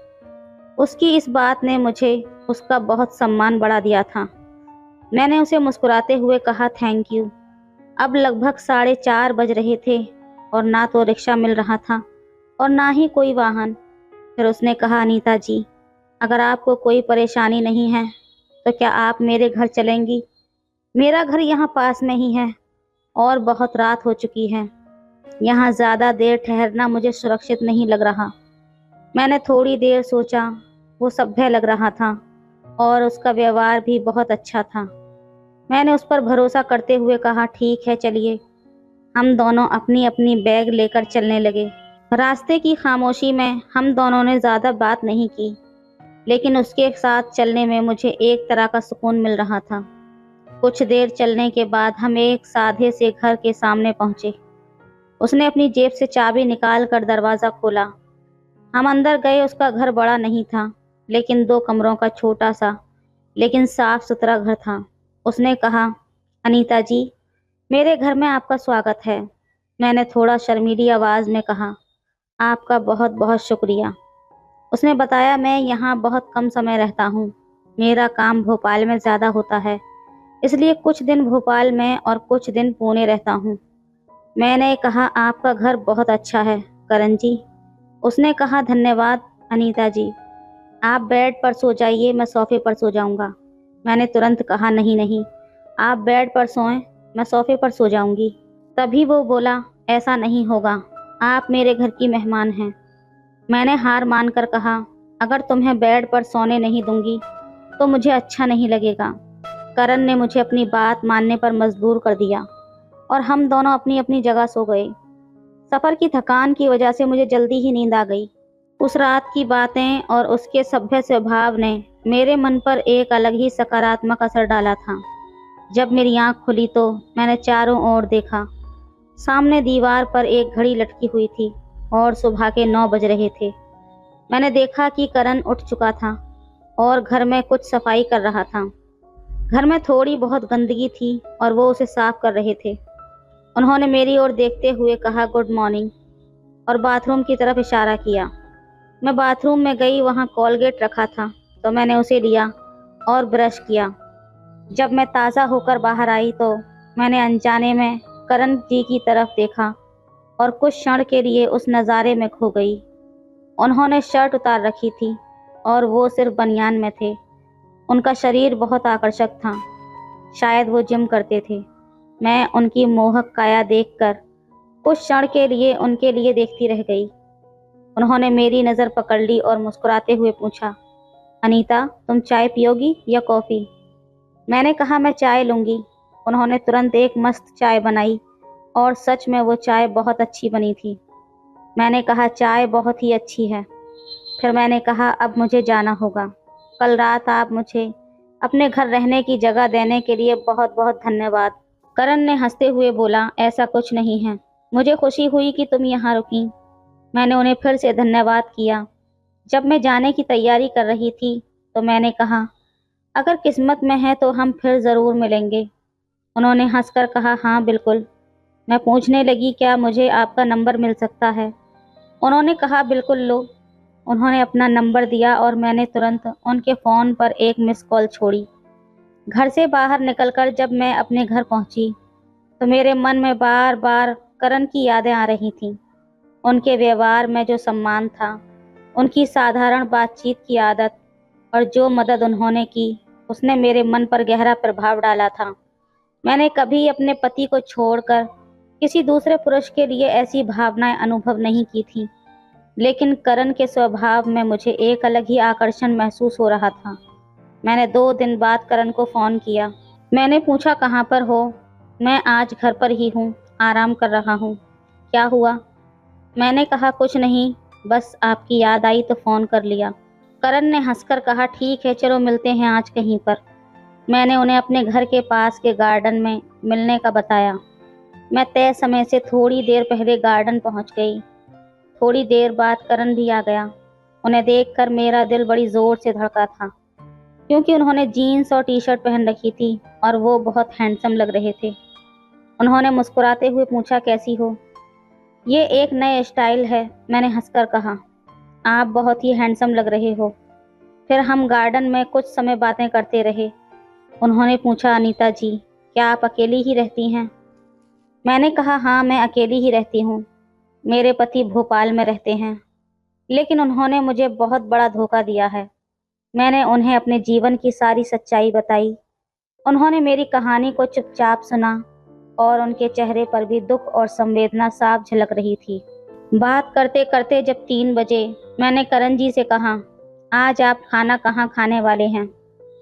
उसकी इस बात ने मुझे उसका बहुत सम्मान बढ़ा दिया था। मैंने उसे मुस्कुराते हुए कहा, थैंक यू। अब लगभग 4:30 बज रहे थे और ना तो रिक्शा मिल रहा था और ना ही कोई वाहन। फिर उसने कहा, अनीता जी, अगर आपको कोई परेशानी नहीं है तो क्या आप मेरे घर चलेंगी? मेरा घर यहाँ पास में ही है और बहुत रात हो चुकी है। यहाँ ज़्यादा देर ठहरना मुझे सुरक्षित नहीं लग रहा। मैंने थोड़ी देर सोचा। वो सभ्य लग रहा था और उसका व्यवहार भी बहुत अच्छा था। मैंने उस पर भरोसा करते हुए कहा, ठीक है चलिए। हम दोनों अपनी अपनी बैग लेकर चलने लगे। रास्ते की खामोशी में हम दोनों ने ज़्यादा बात नहीं की, लेकिन उसके साथ चलने में मुझे एक तरह का सुकून मिल रहा था। कुछ देर चलने के बाद हम एक सादे से घर के सामने पहुंचे। उसने अपनी जेब से चाबी निकाल कर दरवाज़ा खोला। हम अंदर गए। उसका घर बड़ा नहीं था, लेकिन 2 कमरों का छोटा सा लेकिन साफ सुथरा घर था। उसने कहा, अनीता जी, मेरे घर में आपका स्वागत है। मैंने थोड़ा शर्मीली आवाज़ में कहा, आपका बहुत बहुत शुक्रिया। उसने बताया, मैं यहाँ बहुत कम समय रहता हूँ। मेरा काम भोपाल में ज़्यादा होता है, इसलिए कुछ दिन भोपाल में और कुछ दिन पुणे रहता हूँ। मैंने कहा, आपका घर बहुत अच्छा है करण जी। उसने कहा, धन्यवाद अनीता जी। आप बेड पर सो जाइए, मैं सोफे पर सो जाऊँगा। मैंने तुरंत कहा, नहीं नहीं, आप बेड पर सोएं, मैं सोफे पर सो जाऊँगी। तभी वो बोला, ऐसा नहीं होगा, आप मेरे घर की मेहमान हैं। मैंने हार मानकर कहा, अगर तुम्हें बेड पर सोने नहीं दूंगी तो मुझे अच्छा नहीं लगेगा। करण ने मुझे अपनी बात मानने पर मजबूर कर दिया और हम दोनों अपनी अपनी जगह सो गए। सफ़र की थकान की वजह से मुझे जल्दी ही नींद आ गई। उस रात की बातें और उसके सभ्य स्वभाव ने मेरे मन पर एक अलग ही सकारात्मक असर डाला था। जब मेरी आंख खुली तो मैंने चारों ओर देखा। सामने दीवार पर एक घड़ी लटकी हुई थी और सुबह के 9 बज रहे थे। मैंने देखा कि करण उठ चुका था और घर में कुछ सफाई कर रहा था। घर में थोड़ी बहुत गंदगी थी और वो उसे साफ कर रहे थे। उन्होंने मेरी ओर देखते हुए कहा गुड मॉर्निंग और बाथरूम की तरफ इशारा किया। मैं बाथरूम में गई, वहाँ कोलगेट रखा था तो मैंने उसे लिया और ब्रश किया। जब मैं ताज़ा होकर बाहर आई तो मैंने अनजाने में करण जी की तरफ देखा और कुछ क्षण के लिए उस नज़ारे में खो गई। उन्होंने शर्ट उतार रखी थी और वो सिर्फ बनियान में थे। उनका शरीर बहुत आकर्षक था, शायद वो जिम करते थे। मैं उनकी मोहक काया देखकर कुछ क्षण के लिए उनके लिए देखती रह गई। उन्होंने मेरी नज़र पकड़ ली और मुस्कुराते हुए पूछा, अनीता तुम चाय पियोगी या कॉफ़ी? मैंने कहा मैं चाय लूँगी। उन्होंने तुरंत एक मस्त चाय बनाई और सच में वो चाय बहुत अच्छी बनी थी। मैंने कहा चाय बहुत ही अच्छी है। फिर मैंने कहा अब मुझे जाना होगा। कल रात आप मुझे अपने घर रहने की जगह देने के लिए बहुत बहुत धन्यवाद। करण ने हंसते हुए बोला, ऐसा कुछ नहीं है, मुझे खुशी हुई कि तुम यहाँ रुकी। मैंने उन्हें फिर से धन्यवाद किया। जब मैं जाने की तैयारी कर रही थी तो मैंने कहा, अगर किस्मत में है तो हम फिर ज़रूर मिलेंगे। उन्होंने हंसकर कहा, हाँ बिल्कुल। मैं पूछने लगी, क्या मुझे आपका नंबर मिल सकता है? उन्होंने कहा, बिल्कुल लो। उन्होंने अपना नंबर दिया और मैंने तुरंत उनके फ़ोन पर एक मिस कॉल छोड़ी। घर से बाहर निकलकर जब मैं अपने घर पहुंची तो मेरे मन में बार बार करण की यादें आ रही थीं। उनके व्यवहार में जो सम्मान था, उनकी साधारण बातचीत की आदत और जो मदद उन्होंने की, उसने मेरे मन पर गहरा प्रभाव डाला था। मैंने कभी अपने पति को छोड़कर किसी दूसरे पुरुष के लिए ऐसी भावनाएं अनुभव नहीं की थी, लेकिन करण के स्वभाव में मुझे एक अलग ही आकर्षण महसूस हो रहा था। मैंने 2 दिन बाद करण को फ़ोन किया। मैंने पूछा, कहाँ पर हो? मैं आज घर पर ही हूँ, आराम कर रहा हूँ। क्या हुआ? मैंने कहा, कुछ नहीं, बस आपकी याद आई तो फ़ोन कर लिया। करण ने हंसकर कहा, ठीक है, चलो मिलते हैं आज कहीं पर। मैंने उन्हें अपने घर के पास के गार्डन में मिलने का बताया। मैं तय समय से थोड़ी देर पहले गार्डन पहुंच गई। थोड़ी देर बाद करण भी आ गया। उन्हें देखकर मेरा दिल बड़ी ज़ोर से धड़का था, क्योंकि उन्होंने जीन्स और टी शर्ट पहन रखी थी और वो बहुत हैंडसम लग रहे थे। उन्होंने मुस्कुराते हुए पूछा, कैसी हो? ये एक नए स्टाइल है, मैंने हंसकर कहा। आप बहुत ही हैंडसम लग रहे हो। फिर हम गार्डन में कुछ समय बातें करते रहे। उन्होंने पूछा, अनीता जी, क्या आप अकेली ही रहती हैं? मैंने कहा, हाँ, मैं अकेली ही रहती हूँ। मेरे पति भोपाल में रहते हैं, लेकिन उन्होंने मुझे बहुत बड़ा धोखा दिया है। मैंने उन्हें अपने जीवन की सारी सच्चाई बताई। उन्होंने मेरी कहानी को चुपचाप सुना और उनके चेहरे पर भी दुख और संवेदना साफ झलक रही थी। बात करते करते जब 3 बजे, मैंने करण जी से कहा, आज आप खाना कहाँ खाने वाले हैं?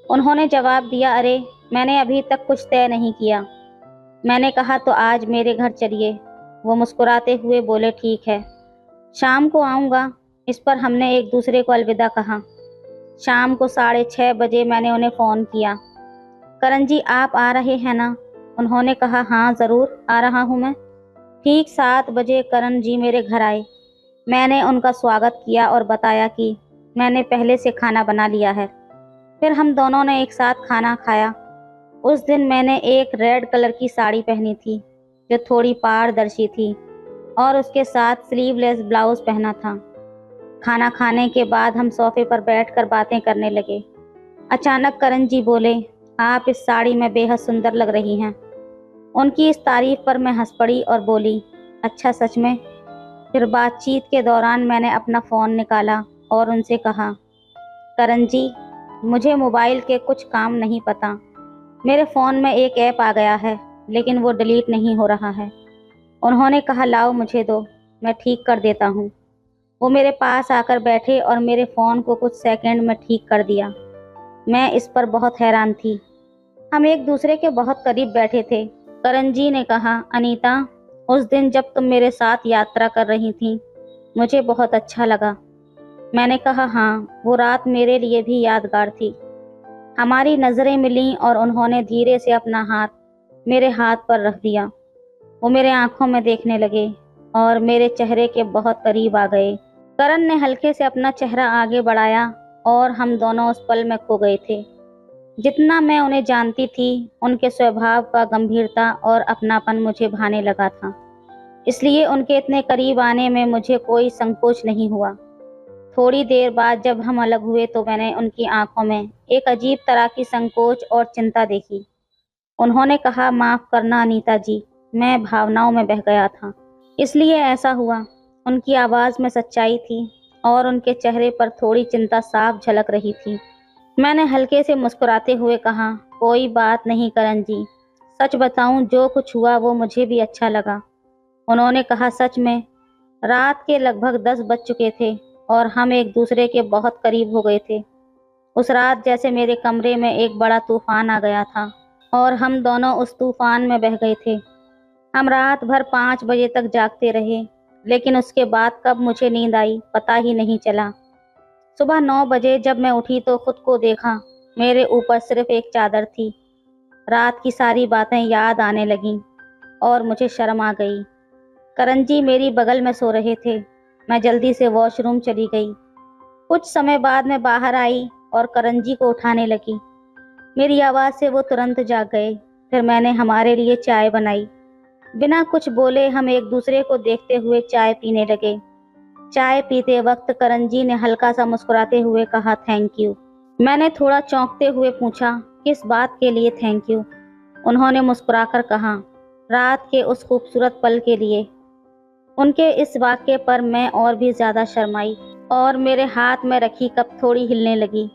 उन्होंने जवाब दिया, अरे मैंने अभी तक कुछ तय नहीं किया। मैंने कहा, तो आज मेरे घर चलिए। वो मुस्कुराते हुए बोले, ठीक है, शाम को आऊँगा। इस पर हमने एक दूसरे को अलविदा कहा। शाम को 6:30 बजे मैंने उन्हें फ़ोन किया, करण जी आप आ रहे हैं ना? उन्होंने कहा, हाँ ज़रूर आ रहा हूँ मैं। ठीक 7 बजे करण जी मेरे घर आए। मैंने उनका स्वागत किया और बताया कि मैंने पहले से खाना बना लिया है। फिर हम दोनों ने एक साथ खाना खाया। उस दिन मैंने एक रेड कलर की साड़ी पहनी थी जो थोड़ी पारदर्शी थी और उसके साथ स्लीवलेस ब्लाउज पहना था। खाना खाने के बाद हम सोफे पर बैठकर बातें करने लगे। अचानक करण जी बोले, आप इस साड़ी में बेहद सुंदर लग रही हैं। उनकी इस तारीफ पर मैं हंस पड़ी और बोली, अच्छा सच में? फिर बातचीत के दौरान मैंने अपना फ़ोन निकाला और उनसे कहा, करण जी, मुझे मोबाइल के कुछ काम नहीं पता। मेरे फ़ोन में एक ऐप आ गया है, लेकिन वो डिलीट नहीं हो रहा है। उन्होंने कहा, लाओ मुझे दो, मैं ठीक कर देता हूँ। वो मेरे पास आकर बैठे और मेरे फ़ोन को कुछ सेकंड में ठीक कर दिया। मैं इस पर बहुत हैरान थी। हम एक दूसरे के बहुत करीब बैठे थे। करण जी ने कहा, अनीता, उस दिन जब तुम मेरे साथ यात्रा कर रही थी, मुझे बहुत अच्छा लगा। मैंने कहा, हाँ, वो रात मेरे लिए भी यादगार थी। हमारी नज़रें मिलीं और उन्होंने धीरे से अपना हाथ मेरे हाथ पर रख दिया। वो मेरे आंखों में देखने लगे और मेरे चेहरे के बहुत करीब आ गए। करण ने हल्के से अपना चेहरा आगे बढ़ाया और हम दोनों उस पल में खो गए थे। जितना मैं उन्हें जानती थी, उनके स्वभाव का गंभीरता और अपनापन मुझे भाने लगा था। इसलिए उनके इतने करीब आने में मुझे कोई संकोच नहीं हुआ। थोड़ी देर बाद जब हम अलग हुए तो मैंने उनकी आंखों में एक अजीब तरह की संकोच और चिंता देखी। उन्होंने कहा, माफ करना अनीता जी, मैं भावनाओं में बह गया था, इसलिए ऐसा हुआ। उनकी आवाज़ में सच्चाई थी और उनके चेहरे पर थोड़ी चिंता साफ झलक रही थी। मैंने हल्के से मुस्कुराते हुए कहा, कोई बात नहीं करण जी, सच बताऊं, जो कुछ हुआ वो मुझे भी अच्छा लगा। उन्होंने कहा, सच में? रात के लगभग 10 बज चुके थे और हम एक दूसरे के बहुत करीब हो गए थे। उस रात जैसे मेरे कमरे में एक बड़ा तूफान आ गया था और हम दोनों उस तूफान में बह गए थे। हम रात भर 5 बजे तक जागते रहे, लेकिन उसके बाद कब मुझे नींद आई पता ही नहीं चला। सुबह 9 बजे जब मैं उठी तो खुद को देखा, मेरे ऊपर सिर्फ एक चादर थी। रात की सारी बातें याद आने लगीं और मुझे शर्म आ गई। करण जी मेरी बगल में सो रहे थे। मैं जल्दी से वॉशरूम चली गई। कुछ समय बाद मैं बाहर आई और करण जी को उठाने लगी। मेरी आवाज़ से वो तुरंत जाग गए। फिर मैंने हमारे लिए चाय बनाई। बिना कुछ बोले हम एक दूसरे को देखते हुए चाय पीने लगे। चाय पीते वक्त करण जी ने हल्का सा मुस्कुराते हुए कहा, थैंक यू। मैंने थोड़ा चौंकते हुए पूछा, किस बात के लिए थैंक यू? उन्होंने मुस्कुराकर कहा, रात के उस खूबसूरत पल के लिए। उनके इस वाक्य पर मैं और भी ज्यादा शर्माई और मेरे हाथ में रखी कप थोड़ी हिलने लगी।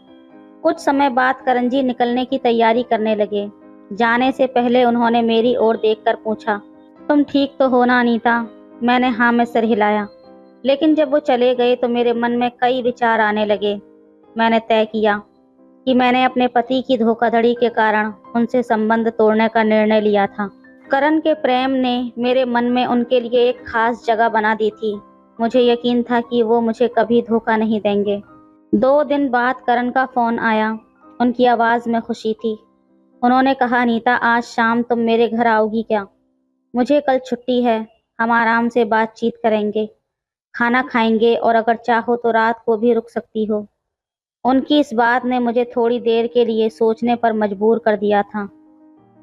कुछ समय बाद करण जी निकलने की तैयारी करने लगे। जाने से पहले उन्होंने मेरी ओर देखकर पूछा, तुम ठीक तो हो ना अनीता? मैंने हाँ में सिर हिलाया। लेकिन जब वो चले गए तो मेरे मन में कई विचार आने लगे। मैंने तय किया कि मैंने अपने पति की धोखाधड़ी के कारण उनसे संबंध तोड़ने का निर्णय लिया था। करण के प्रेम ने मेरे मन में उनके लिए एक खास जगह बना दी थी। मुझे यकीन था कि वो मुझे कभी धोखा नहीं देंगे। 2 दिन बाद करण का फ़ोन आया। उनकी आवाज़ में खुशी थी। उन्होंने कहा, अनीता आज शाम तुम मेरे घर आओगी क्या? मुझे कल छुट्टी है, हम आराम से बातचीत करेंगे, खाना खाएंगे और अगर चाहो तो रात को भी रुक सकती हो। उनकी इस बात ने मुझे थोड़ी देर के लिए सोचने पर मजबूर कर दिया था।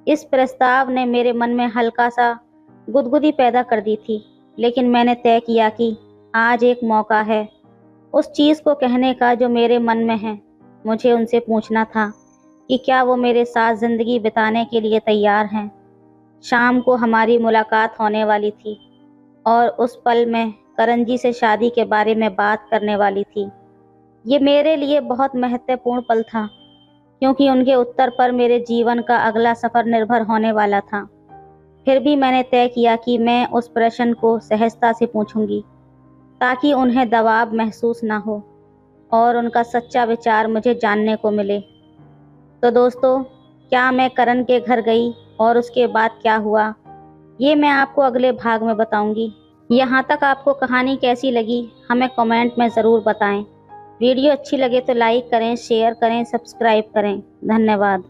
इस प्रस्ताव ने मेरे मन में हल्का सा गुदगुदी पैदा कर दी थी, लेकिन मैंने तय किया कि आज एक मौका है उस चीज़ को कहने का जो मेरे मन में है। मुझे उनसे पूछना था कि क्या वो मेरे साथ ज़िंदगी बिताने के लिए तैयार हैं। शाम को हमारी मुलाकात होने वाली थी और उस पल में करण जी से शादी के बारे में बात करने वाली थी। ये मेरे लिए बहुत महत्वपूर्ण पल था, क्योंकि उनके उत्तर पर मेरे जीवन का अगला सफ़र निर्भर होने वाला था। फिर भी मैंने तय किया कि मैं उस प्रश्न को सहजता से पूछूंगी, ताकि उन्हें दबाव महसूस ना हो और उनका सच्चा विचार मुझे जानने को मिले। तो दोस्तों, क्या मैं करण के घर गई और उसके बाद क्या हुआ, ये मैं आपको अगले भाग में बताऊंगी। यहाँ तक आपको कहानी कैसी लगी हमें कमेंट में ज़रूर बताएं। वीडियो अच्छी लगे तो लाइक करें, शेयर करें, सब्सक्राइब करें। धन्यवाद।